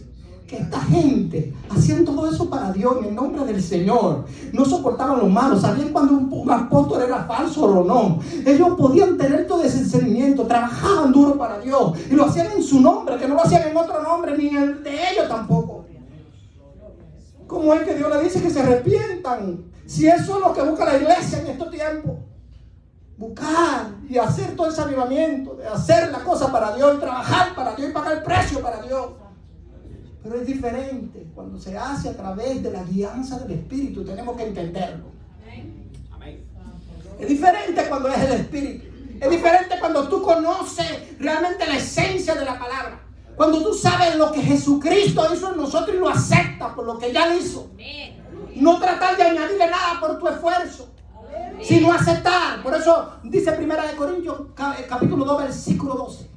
que esta gente hacían todo eso para Dios en el nombre del Señor? No soportaban lo malo, sabían cuando un apóstol era falso o no. Ellos podían tener todo ese discernimiento, trabajaban duro para Dios y lo hacían en su nombre, que no lo hacían en otro nombre, ni en el de ellos tampoco. ¿Cómo es que Dios le dice que se arrepientan? Si eso es lo que busca la iglesia en estos tiempos. Buscar y hacer todo ese avivamiento, de hacer la cosa para Dios, y trabajar para Dios y pagar el precio para Dios. Pero es diferente cuando se hace a través de la guianza del Espíritu. Tenemos que entenderlo. Amén. Es diferente cuando es el Espíritu. Es diferente cuando tú conoces realmente la esencia de la palabra. Cuando tú sabes lo que Jesucristo hizo en nosotros y lo aceptas por lo que ya hizo. No tratar de añadirle nada por tu esfuerzo, sino aceptar. Por eso dice 1 Corintios capítulo 2 versículo 12.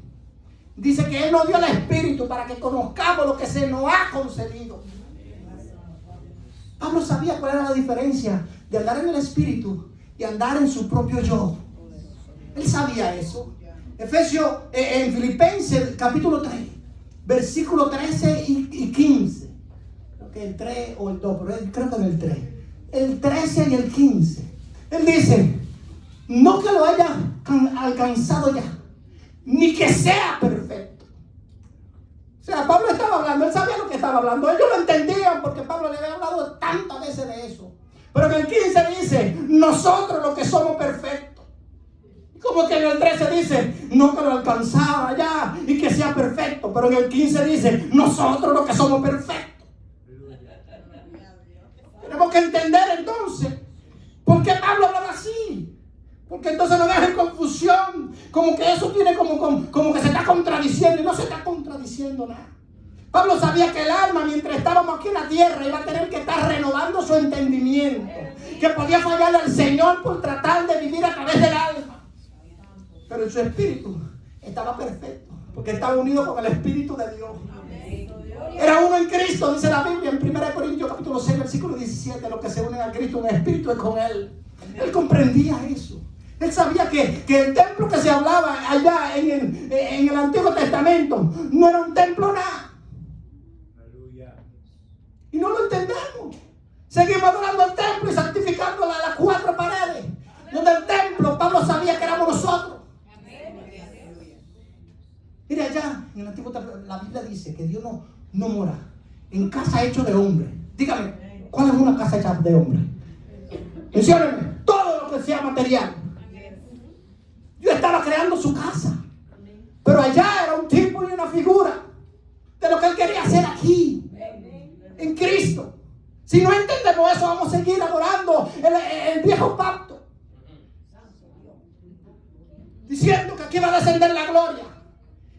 Dice que Él nos dio el Espíritu para que conozcamos lo que se nos ha concedido. Pablo sabía cuál era la diferencia de andar en el Espíritu y andar en su propio yo. Él sabía eso. En Filipenses capítulo 3, versículo 13 y 15. Creo que el 3 o el 2, pero creo que en el 3. El 13 y el 15. Él dice, no que lo haya alcanzado ya, ni que sea perfecto. O sea, Pablo estaba hablando, él sabía lo que estaba hablando. Ellos lo entendían porque Pablo le había hablado tantas veces de eso. Pero en el 15 dice, nosotros los que somos perfectos. Como que en el 13 dice, no que lo alcanzara ya y que sea perfecto. Pero en el 15 dice, nosotros los que somos perfectos. Tenemos que entender entonces por qué Pablo hablaba así. Porque entonces no deja en confusión, como que eso tiene como que se está contradiciendo, y no se está contradiciendo nada. Pablo sabía que el alma, mientras estábamos aquí en la tierra, iba a tener que estar renovando su entendimiento, que podía fallarle al Señor por tratar de vivir a través del alma. Pero en su espíritu estaba perfecto, porque estaba unido con el Espíritu de Dios. Era uno en Cristo, dice la Biblia en 1 Corintios capítulo 6, versículo 17. Los que se unen a Cristo en espíritu es con Él. Él comprendía eso. Él sabía que el templo que se hablaba allá en el Antiguo Testamento no era un templo nada. Y no lo entendemos. Seguimos adorando el templo y santificando las cuatro paredes. Donde el templo, Pablo sabía que éramos nosotros. Mire allá, en el Antiguo Testamento, la Biblia dice que Dios no mora en casa hecha de hombre. Dígame, ¿cuál es una casa hecha de hombre? Menciónenme, todo lo que sea material. Dios estaba creando su casa. Pero allá era un tipo y una figura de lo que Él quería hacer aquí, en Cristo. Si no entendemos eso, vamos a seguir adorando el viejo pacto, diciendo que aquí va a descender la gloria.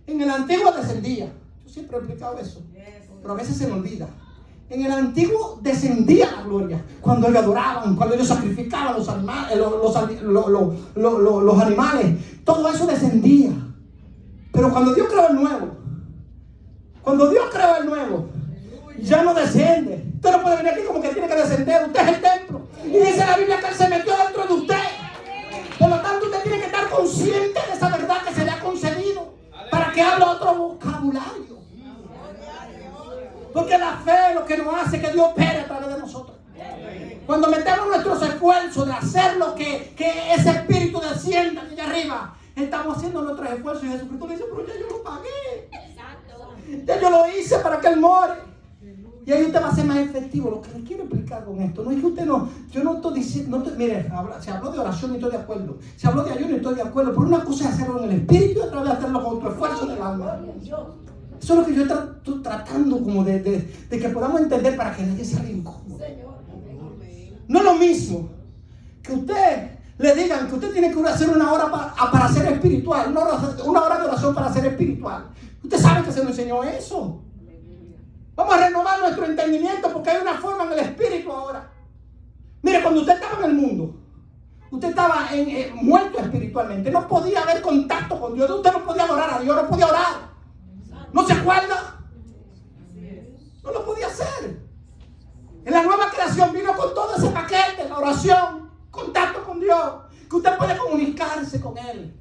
En el antiguo descendía. Yo siempre he explicado eso, pero a veces se me olvida. En el antiguo descendía la gloria. Cuando ellos adoraban, cuando ellos sacrificaban los animales, todo eso descendía. Pero cuando Dios creó el nuevo, ya no desciende. Usted no puede venir aquí como que tiene que descender. Usted es el templo. Y dice la Biblia que Él se metió dentro de usted. Por lo tanto, usted tiene que estar consciente de esa verdad que se le ha concedido para que hable otro vocabulario. Porque la fe lo que nos hace que Dios opere a través de nosotros. Cuando metemos nuestros esfuerzos de hacer lo que ese espíritu descienda de allá arriba, estamos haciendo nuestros esfuerzos y Jesucristo le dice, pero ya yo lo pagué. Ya yo lo hice para que Él more. Y ahí usted va a ser más efectivo. Lo que le quiero explicar con esto no es que usted yo no estoy diciendo, mire, se habló de oración y estoy de acuerdo. Se habló de ayuno y estoy de acuerdo. Pero una cosa es hacerlo en el espíritu y otra vez hacerlo con tu esfuerzo del alma. Eso es lo que yo estoy tratando como de que podamos entender para que nadie salga incómodo. No es lo mismo que usted le digan que usted tiene que hacer una hora para ser espiritual, una hora de oración para ser espiritual. Usted sabe que se nos enseñó eso. Vamos a renovar nuestro entendimiento porque hay una forma en el espíritu ahora. Mire, cuando usted estaba en el mundo, usted estaba muerto espiritualmente. No podía haber contacto con Dios. Usted no podía adorar a Dios, no podía orar. ¿No se acuerda? No lo podía hacer. En la nueva creación vino con todo ese paquete, la oración, contacto con Dios, que usted puede comunicarse con Él.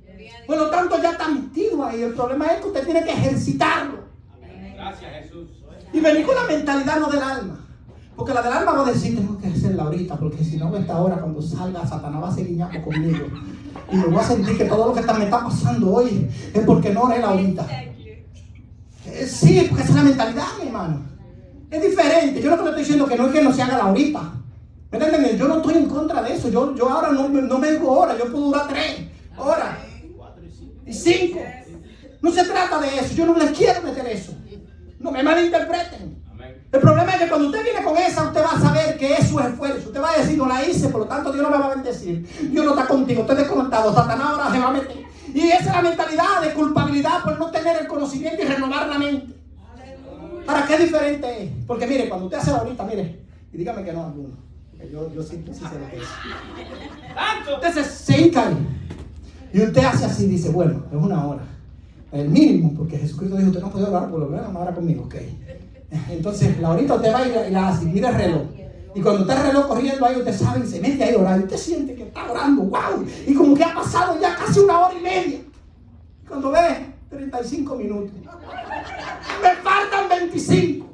Por lo tanto, ya está metido ahí. El problema es que usted tiene que ejercitarlo. Gracias, Jesús. Y venir con la mentalidad no del alma. Porque la del alma va a decir, tengo que hacerla ahorita, porque si no, a esta hora cuando salga, Satanás va a seguir ñapo conmigo. Y me voy a sentir que todo lo que me está pasando hoy es porque no oré ahorita. Sí, porque esa es la mentalidad, mi hermano. Es diferente. Yo no te estoy diciendo que no se haga la ahorita. ¿Me entienden? Yo no estoy en contra de eso. Yo ahora no me digo horas. Yo puedo durar 3 horas y 5. No se trata de eso. Yo no les quiero meter eso. No me malinterpreten. El problema es que cuando usted viene con esa, usted va a saber que es su esfuerzo. Usted va a decir, no la hice, por lo tanto Dios no me va a bendecir. Dios no está contigo, usted es desconectado. Satanás ahora se va a meter. Y esa es la mentalidad de culpabilidad por no tener el conocimiento y renovar la mente. ¿Para qué diferente es? Porque mire, cuando usted hace la ahorita, mire, y dígame que no alguno. Porque yo sí sé lo que es. Usted se hinca ahí. Y usted hace así, dice, bueno, es una hora. El mínimo, porque Jesucristo dijo, usted no puede orar por lo menos una hora conmigo, ok. Entonces, la horita usted va y la hace, mira el reloj. Y cuando está el reloj corriendo ahí, usted sabe y se mete ahí a orar. Y usted siente que está orando, wow. Y como que ha pasado ya casi 1 hora y media. Y cuando ve, 35 minutos. Me faltan 25.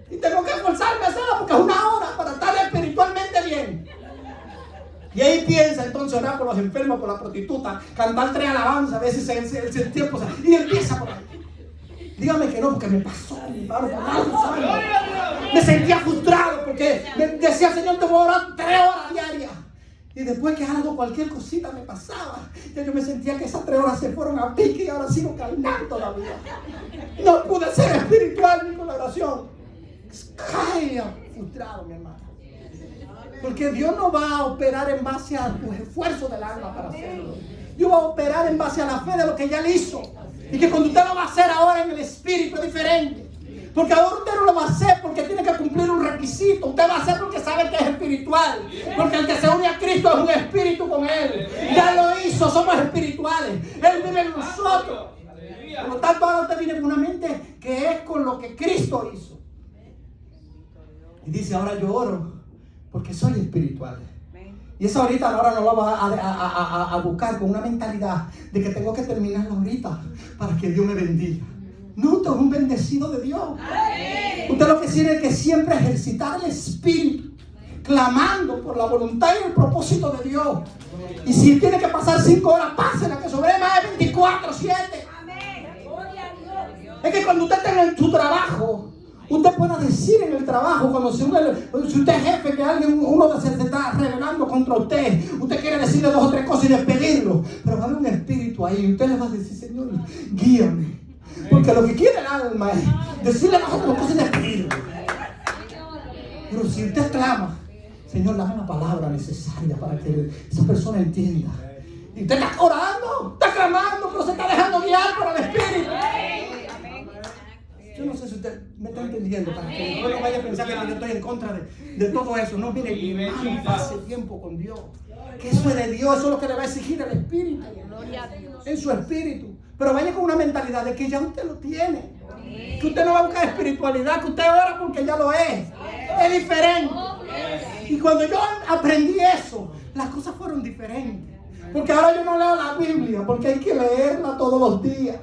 Y tengo que esforzarme a hacerla porque es 1 hora para estar espiritualmente bien. Y ahí piensa entonces orar por los enfermos, por la prostituta, cantar 3 alabanzas, a veces el tiempo, y empieza por ahí. Dígame que no, porque me pasó, mi hermano, por algo, ¿saben? Me sentía frustrado porque me decía, Señor, te voy a orar 3 horas diarias. Y después que algo, cualquier cosita me pasaba, ya yo me sentía que esas 3 horas se fueron a pique y ahora sigo carnal todavía. No pude ser espiritual ni con la oración. Ay, frustrado, mi hermano. Porque Dios no va a operar en base a tus esfuerzos del alma para hacerlo. Dios va a operar en base a la fe de lo que ya le hizo. Y que cuando usted lo va a hacer ahora en el espíritu es diferente. Porque ahora usted no lo va a hacer porque tiene que cumplir un requisito. Usted va a hacer porque sabe que es espiritual. Porque el que se une a Cristo es un espíritu con Él. Ya lo hizo, somos espirituales. Él vive en nosotros. Por lo tanto, ahora usted viene con una mente que es con lo que Cristo hizo. Y dice, ahora yo oro porque soy espiritual. Y esa ahorita ahora no la vas a buscar con una mentalidad de que tengo que terminarla ahorita para que Dios me bendiga. No, usted es un bendecido de Dios. Usted lo que tiene que siempre ejercitar el espíritu, clamando por la voluntad y el propósito de Dios. Y si tiene que pasar 5 horas, pásela, que sobre más de 24/7. Es que cuando usted tenga en su trabajo, usted pueda decir en el trabajo, cuando si usted es jefe, que uno se está rebelando contra usted, usted quiere decirle 2 o 3 cosas y despedirlo, pero va a haber un espíritu ahí y usted le va a decir: Señor, guíame, porque lo que quiere el alma es decirle 2 o 3 cosas y despedirlo. Pero si usted clama: Señor, dame la palabra necesaria para que esa persona entienda, y usted está orando, está clamando, pero se está dejando guiar por el espíritu. Yo no sé si usted me está entendiendo, para que después no vaya a pensar que yo estoy en contra de todo eso. No, mire, hermano, pase tiempo con Dios, que eso es de Dios, eso es lo que le va a exigir el espíritu, en su espíritu. Pero vaya con una mentalidad de que ya usted lo tiene, que usted no va a buscar espiritualidad, que usted ora porque ya lo es diferente. Y cuando yo aprendí eso, las cosas fueron diferentes, porque ahora yo no leo la Biblia porque hay que leerla todos los días.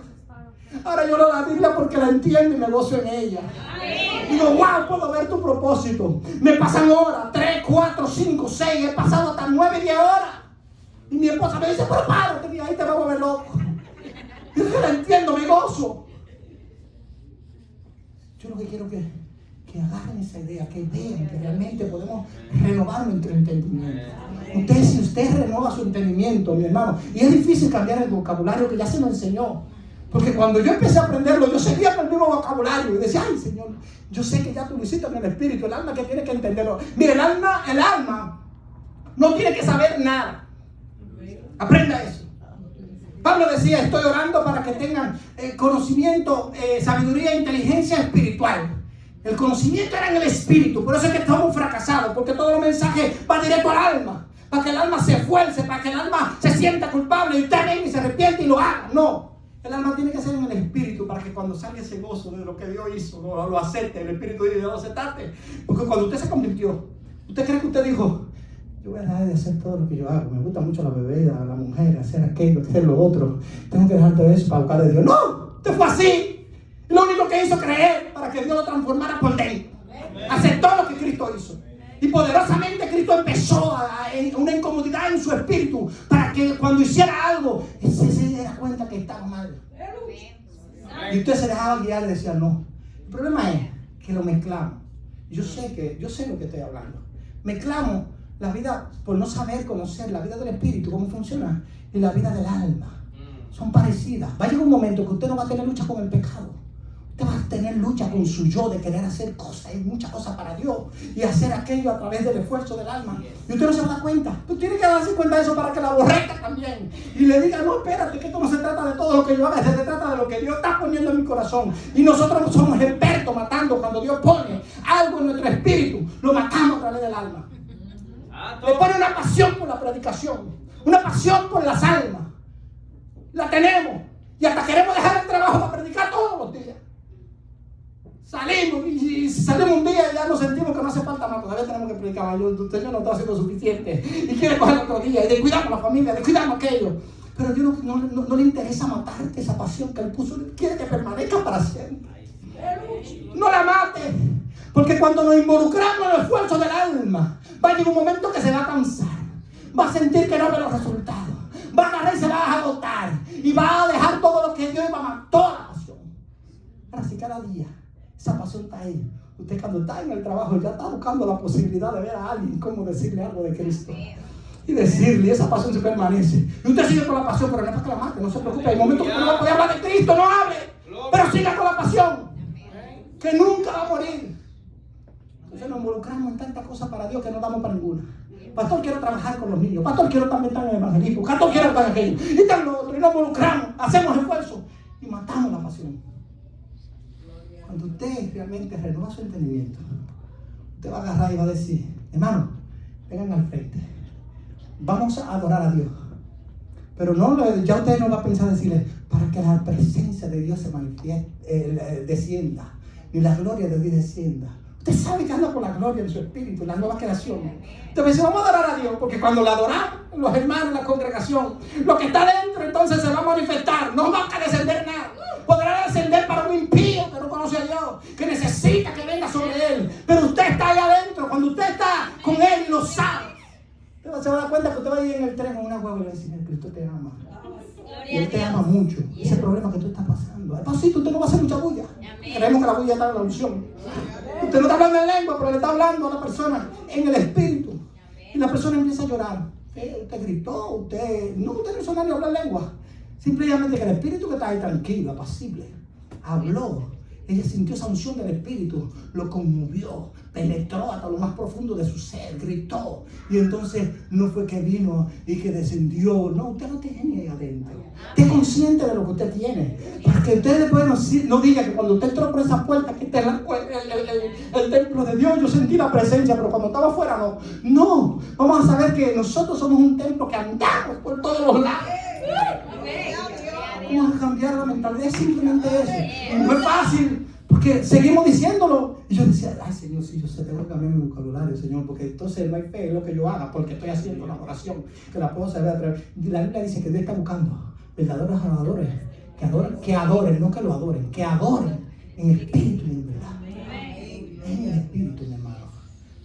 Ahora yo leo la Biblia porque la entiendo y me gozo en ella. Digo: wow, puedo ver tu propósito. Me pasan horas, 3, 4, 5, 6, he pasado hasta 9, 10 horas. Y mi esposa me dice: pero párate, y ahí te vamos a ver loco. Yo la entiendo, me gozo. Yo lo que quiero que agarren esa idea, que vean que realmente podemos renovar nuestro entendimiento. Si usted renueva su entendimiento, mi hermano, y es difícil cambiar el vocabulario que ya se nos enseñó. Porque cuando yo empecé a aprenderlo, yo seguía con el mismo vocabulario y decía: ay, Señor, yo sé que ya tú lo hiciste en el espíritu, el alma que tiene que entenderlo. Mire, el alma no tiene que saber nada. Aprenda eso. Pablo decía: estoy orando para que tengan conocimiento, sabiduría e inteligencia espiritual. El conocimiento era en el espíritu, por eso es que estamos fracasados, porque todos los mensajes van directo al alma, para que el alma se esfuerce, para que el alma se sienta culpable y usted venga y se arrepiente y lo haga. No. El alma tiene que ser en el espíritu para que cuando salga ese gozo de lo que Dios hizo, lo acepte. El espíritu dice: Dios, lo aceptaste. Porque cuando usted se convirtió, ¿usted cree que usted dijo: yo voy a dejar de hacer todo lo que yo hago? Me gusta mucho la bebida, la mujer, hacer aquello, hacer lo otro. Tengo que dejar todo eso para buscar de Dios. No, usted fue así. Lo único que hizo creer para que Dios lo transformara por dentro. Aceptó lo que Cristo hizo. Y poderosamente Cristo empezó una incomodidad en su espíritu para que cuando hiciera algo, se diera cuenta que estaba mal. Y usted se dejaba guiar y decía: no. El problema es que lo mezclamos. Yo sé lo que estoy hablando. Mezclamos la vida por no saber conocer la vida del espíritu, cómo funciona, y la vida del alma. Son parecidas. Va a llegar un momento que usted no va a tener lucha con el pecado. Usted va a tener lucha con su yo de querer hacer cosas, y muchas cosas para Dios, y hacer aquello a través del esfuerzo del alma. Y usted no se va a dar cuenta. Tú tienes que darse cuenta de eso para que la aborrezca también. Y le diga: no, espérate, que esto no se trata de todo lo que yo haga, se trata de lo que Dios está poniendo en mi corazón. Y nosotros no somos expertos matando. Cuando Dios pone algo en nuestro espíritu, lo matamos a través del alma. Le pone una pasión por la predicación, una pasión por las almas. La tenemos. Y hasta queremos dejar el trabajo para predicar todos los días. Salimos y salimos un día y ya nos sentimos que no hace falta más. Todavía tenemos que predicar. El Señor no está haciendo suficiente. Y quiere coger otro día. Y descuidamos la familia, descuidamos aquello. Pero a Dios no le interesa matarte esa pasión que Él puso. Él quiere que permanezca para siempre. No la mate. Porque cuando nos involucramos en el esfuerzo del alma, va a llegar un momento que se va a cansar. Va a sentir que no ve los resultados. Va a agarrar y se va a agotar. Y va a dejar todo lo que Dios iba a matar. Toda la pasión. Ahora, si cada día esa pasión está ahí, usted cuando está en el trabajo ya está buscando la posibilidad de ver a alguien cómo decirle algo de Cristo. Y decirle, esa pasión se permanece. Y usted sigue con la pasión, pero no es para que la mate, no se preocupe. Hay momentos que no va a poder hablar de Cristo, no hable. Pero siga con la pasión, que nunca va a morir. Entonces nos involucramos en tantas cosas para Dios que no damos para ninguna. Pastor, quiero trabajar con los niños. Pastor, quiero también estar en el evangelismo. Pastor, quiero estar en aquello. Y tan lo otro. Y nos involucramos, hacemos esfuerzo y matamos la pasión. Cuando usted realmente renueva su entendimiento, usted va a agarrar y va a decir: hermano, vengan al frente. Vamos a adorar a Dios. Pero no, ya usted no va a pensar decirle: para que la presencia de Dios se manifieste, descienda, y la gloria de Dios descienda. Usted sabe que anda por la gloria en su espíritu, en la nueva creación. Entonces vamos a adorar a Dios, porque cuando la adoramos, los hermanos, la congregación, lo que está dentro entonces se va a manifestar. No va a descender nada. Podrá descender para un impío que no conoce a Dios, que necesita que venga sobre él. Pero usted está ahí adentro. Cuando usted está con él y lo sabe, usted se va a dar cuenta que usted va a ir en el tren con una hueva y le va a decir: Cristo te ama. Y Él te ama mucho. Ese problema que tú estás pasando. Al pasito usted no va a hacer mucha bulla. Creemos que la bulla está en la unción. Usted no está hablando en lengua, pero le está hablando a la persona en el espíritu. Y la persona empieza a llorar. Usted gritó, usted no hizo nada ni hablar lengua. Simplemente que el espíritu que está ahí tranquilo, apacible, habló. Ella sintió esa unción del espíritu, lo conmovió, penetró hasta lo más profundo de su ser, gritó. Y entonces no fue que vino y que descendió. No, usted no tiene ahí adentro. Esté consciente de lo que usted tiene. Para que usted después no diga que cuando usted entró por esa puerta, que este es el templo de Dios, yo sentí la presencia, pero cuando estaba afuera no. No, vamos a saber que nosotros somos un templo que andamos por todos los lados. Vamos a cambiar la mentalidad, es simplemente eso. Y no es fácil, porque seguimos diciéndolo. Y yo decía: ay, Señor, si yo sé, tengo que cambiar mi vocabulario, Señor, porque entonces no hay fe en lo que yo haga, porque estoy haciendo una oración que la puedo saber a través. La Biblia dice que Dios está buscando verdaderos adoradores, que adoren, no que lo adoren, que adoren en espíritu y en verdad. En el espíritu, mi hermano.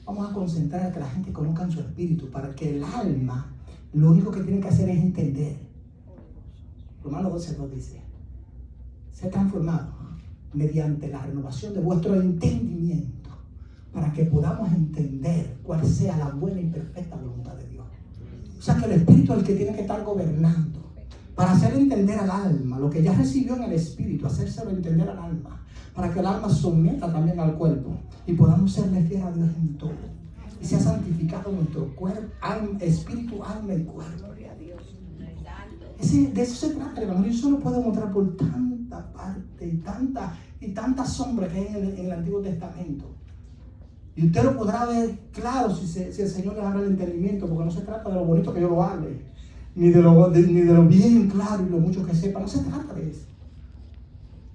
Vamos a concentrar a que la gente conozca en su espíritu, para que el alma, lo único que tiene que hacer es entender. Romanos 12:2 dice: sé transformado mediante la renovación de vuestro entendimiento, para que podamos entender cuál sea la buena y perfecta voluntad de Dios. O sea que el espíritu es el que tiene que estar gobernando, para hacer entender al alma lo que ya recibió en el espíritu, hacérselo entender al alma, para que el alma someta también al cuerpo y podamos serle fiel a Dios en todo, y sea santificado nuestro cuerpo, espíritu, alma y cuerpo. De eso se trata, hermano. Yo solo puedo mostrar por tanta parte y tanta sombra que hay en el Antiguo Testamento. Y usted lo podrá ver claro si el Señor le abre el entendimiento, porque no se trata de lo bonito que yo lo hable, ni de lo bien claro y lo mucho que sepa. No se trata de eso.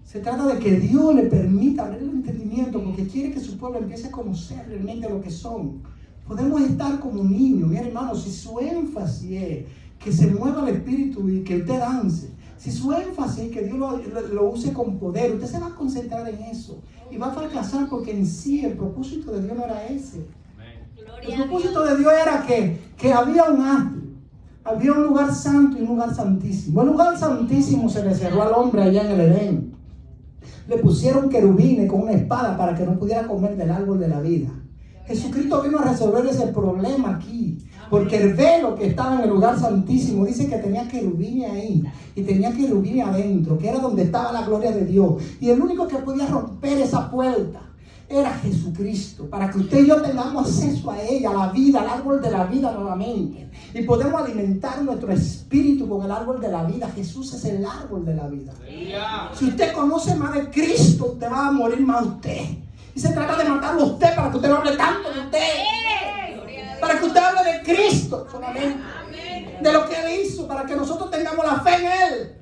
Se trata de que Dios le permita abrir el entendimiento, porque quiere que su pueblo empiece a conocer realmente lo que son. Podemos estar como niños. Mira, hermano, si su énfasis es que se mueva el espíritu y que usted dance, si su énfasis es que Dios lo use con poder, usted se va a concentrar en eso y va a fracasar, porque en sí el propósito de Dios no era ese. El propósito de Dios era que había un atrio, había un lugar santo y un lugar santísimo. El lugar santísimo se le cerró al hombre allá en el Edén. Le pusieron querubines con una espada para que no pudiera comer del árbol de la vida. Jesucristo vino a resolver ese problema aquí, porque el velo que estaba en el lugar santísimo dice que tenía querubines ahí y tenía querubines adentro, que era donde estaba la gloria de Dios, y el único que podía romper esa puerta era Jesucristo, para que usted y yo tengamos acceso a ella, a la vida, al árbol de la vida nuevamente, y podemos alimentar nuestro espíritu con el árbol de la vida. Jesús es el árbol de la vida. Si usted conoce más de Cristo, usted va a morir más usted. Y se trata de matarlo a usted, para que usted no hable tanto de usted, para que usted hable de Cristo solamente, de lo que Él hizo, para que nosotros tengamos la fe en Él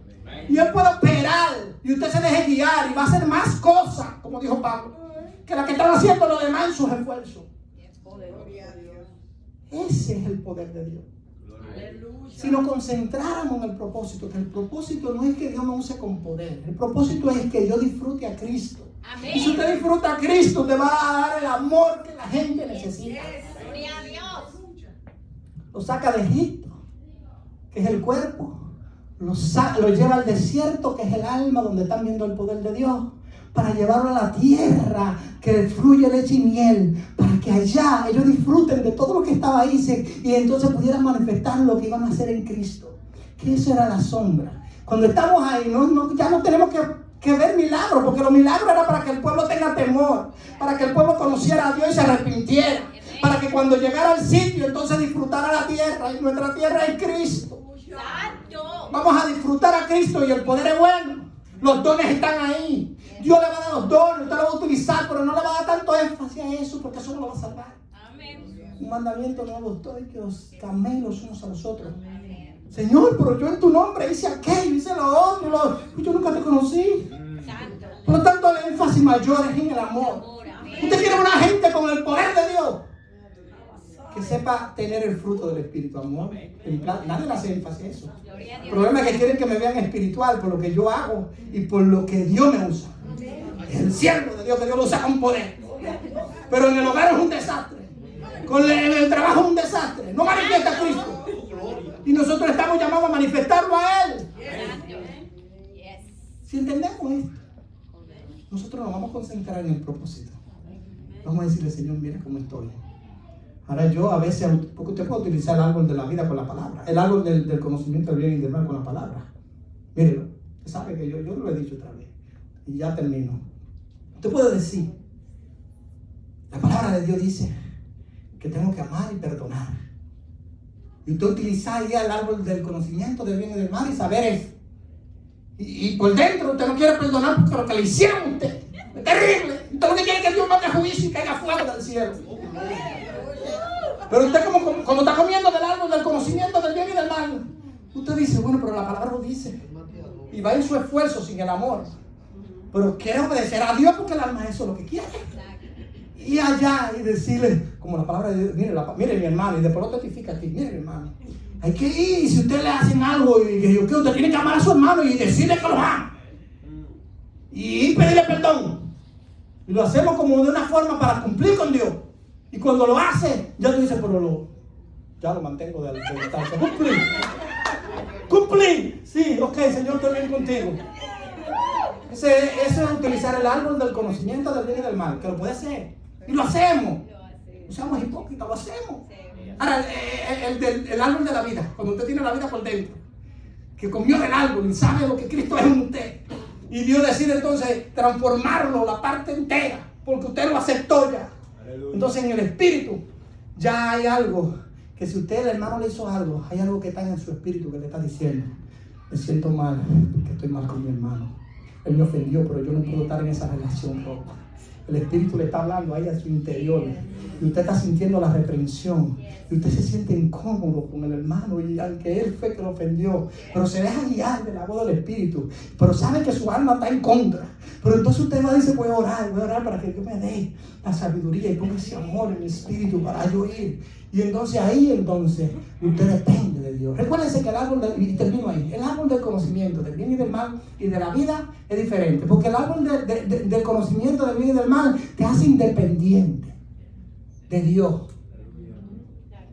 y Él pueda operar y usted se deje guiar y va a hacer más cosas, como dijo Pablo, que la que están haciendo los demás en sus esfuerzos. Ese es el poder de Dios. Si nos concentráramos en el propósito, que el propósito no es que Dios me use con poder, el propósito es que yo disfrute a Cristo. Amén. Y si usted disfruta a Cristo, te va a dar el amor que la gente necesita. Gloria a Dios. Lo saca de Egipto, que es el cuerpo, lo lleva al desierto, que es el alma, donde están viendo el poder de Dios, para llevarlo a la tierra que fluye leche y miel, para que allá ellos disfruten de todo lo que estaba ahí y entonces pudieran manifestar lo que iban a hacer en Cristo. Que eso era la sombra. Cuando estamos ahí, ya no tenemos que ver milagros, porque los milagros eran para que el pueblo tenga temor, para que el pueblo conociera a Dios y se arrepintiera, para que cuando llegara al sitio entonces disfrutara la tierra, y nuestra tierra es Cristo. Vamos a disfrutar a Cristo y el poder es bueno. Los dones están ahí. Dios le va a dar los dones, usted lo va a utilizar, pero no le va a dar tanto énfasis a eso, porque eso no lo va a salvar. Amén. Un mandamiento nuevo estoy, que os améis los unos a los otros. Amén. Señor, pero yo en tu nombre hice aquello, hice lo otro, yo nunca te conocí. Por lo tanto, el énfasis mayor es en el amor. Usted quiere una gente con el poder de Dios que sepa tener el fruto del Espíritu, amor. Nadie le hace énfasis a eso. El problema es que quieren que me vean espiritual por lo que yo hago y por lo que Dios me usa. Es el siervo de Dios, que Dios lo usa con poder. Pero en el hogar es un desastre. En el trabajo es un desastre. No manifiesta a Cristo. Y nosotros estamos llamados a manifestarlo a Él. Si entendemos esto, nosotros nos vamos a concentrar en el propósito. Vamos a decirle, Señor, mira cómo estoy. Ahora yo a veces, porque usted puede utilizar el árbol de la vida con la palabra, el árbol del conocimiento del bien y del mal con la palabra. Mírelo, usted sabe que yo lo he dicho otra vez y ya termino. Usted puede decir, la palabra de Dios dice que tengo que amar y perdonar. Y usted utiliza ya el árbol del conocimiento del bien y del mal y saber eso. Y por dentro usted no quiere perdonar porque lo que le hicieron a usted es terrible. Usted lo que quiere es que Dios mande juicio y caiga fuego del cielo. Pero usted como está comiendo del árbol del conocimiento del bien y del mal, usted dice, bueno, pero la palabra lo dice. Y va en su esfuerzo sin el amor. Pero quiere obedecer a Dios porque el alma eso es lo que quiere. Y allá y decirle, como la palabra de Dios, mire mi hermano, y después lo testifica aquí, mire mi hermano. Hay que ir, y si usted le hacen algo, y que usted tiene que amar a su hermano y decirle que lo ama. Y pedirle perdón. Y lo hacemos como de una forma para cumplir con Dios. Y cuando lo hace, ya tú dices, pero ya lo mantengo de distancia. Cumplir. Sí, ok, Señor, estoy bien contigo. Eso es utilizar el árbol del conocimiento del bien y del mal, que lo puede hacer. Y lo hacemos. No seamos hipócritas, lo hacemos. Ahora, el árbol de la vida, cuando usted tiene la vida por dentro, que comió del árbol y sabe lo que Cristo es en usted, y Dios decide entonces transformarlo, la parte entera, porque usted lo aceptó ya. Entonces en el espíritu ya hay algo que si usted, el hermano, le hizo algo, hay algo que está en su espíritu que le está diciendo, me siento mal porque estoy mal con mi hermano. Él me ofendió, pero yo no puedo estar en esa relación rota. El espíritu le está hablando ahí a su interior y usted está sintiendo la reprensión y usted se siente incómodo con el hermano y aunque él fue que lo ofendió, pero se deja guiar de la voz del espíritu, pero sabe que su alma está en contra. Pero entonces usted va y dice, voy a orar para que Dios me dé la sabiduría y ponga ese amor en mi espíritu para yo ir. Y entonces usted depende de Dios. Recuérdense que el árbol el árbol del conocimiento del bien y del mal y de la vida es diferente, porque el árbol del conocimiento del bien y del mal te hace independiente de Dios.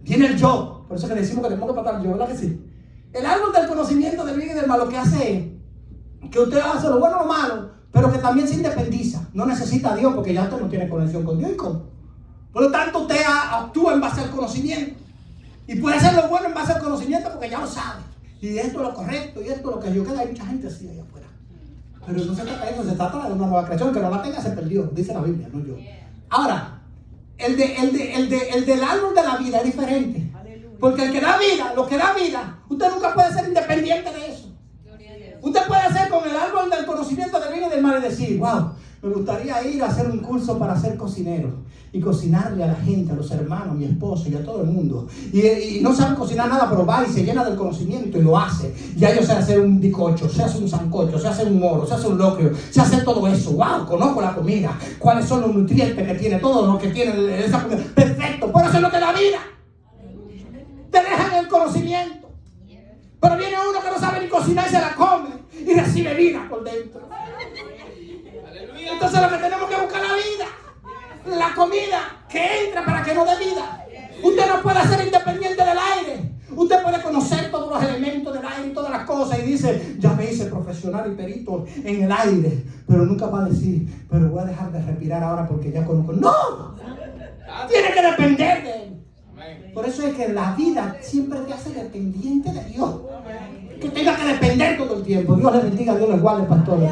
Viene el yo, por eso que decimos que tenemos que patar el yo, ¿verdad que sí? El árbol del conocimiento del bien y del mal lo que hace es que usted hace lo bueno o lo malo, pero que también se independiza. No necesita a Dios porque ya usted no tiene conexión con Dios. ¿Y cómo? Por lo tanto, usted actúa en base al conocimiento. Y puede hacer lo bueno en base al conocimiento porque ya lo sabe. Y esto es lo correcto, y esto es lo que yo. Hay mucha gente así allá afuera. Pero no se trata de eso, se trata de una nueva creación. El que no la tenga se perdió, dice la Biblia, no yo. Ahora, el del árbol de la vida es diferente. Porque el que da vida, lo que da vida, usted nunca puede ser independiente de eso. Usted puede hacer con el árbol del conocimiento del bien y del mal y decir, wow, me gustaría ir a hacer un curso para ser cocinero y cocinarle a la gente, a los hermanos, a mi esposo y a todo el mundo. Y no sabe cocinar nada, pero va y se llena del conocimiento y lo hace. Ya yo sé hacer un bizcocho, sé hacer un sancocho, sé hacer un moro, sé hacer un locrio, sé hacer todo eso. Wow, conozco la comida, cuáles son los nutrientes que tiene, todo lo que tiene esa comida. Perfecto, por eso es lo que da vida. Te dejan el conocimiento. Pero viene uno que no sabe ni cocinar y se la come y recibe vida por dentro. Entonces lo que tenemos que buscar la vida, la comida que entra para que no dé vida. Usted no puede ser independiente del aire. Usted puede conocer todos los elementos del aire y todas las cosas y dice, ya me hice profesional y perito en el aire, pero nunca va a decir, pero voy a dejar de respirar ahora porque ya conozco. ¡No! Tiene que depender de él. Por eso es que la vida siempre te hace dependiente de Dios. Que tenga que depender todo el tiempo. Dios le bendiga, Dios le guarde, pastores.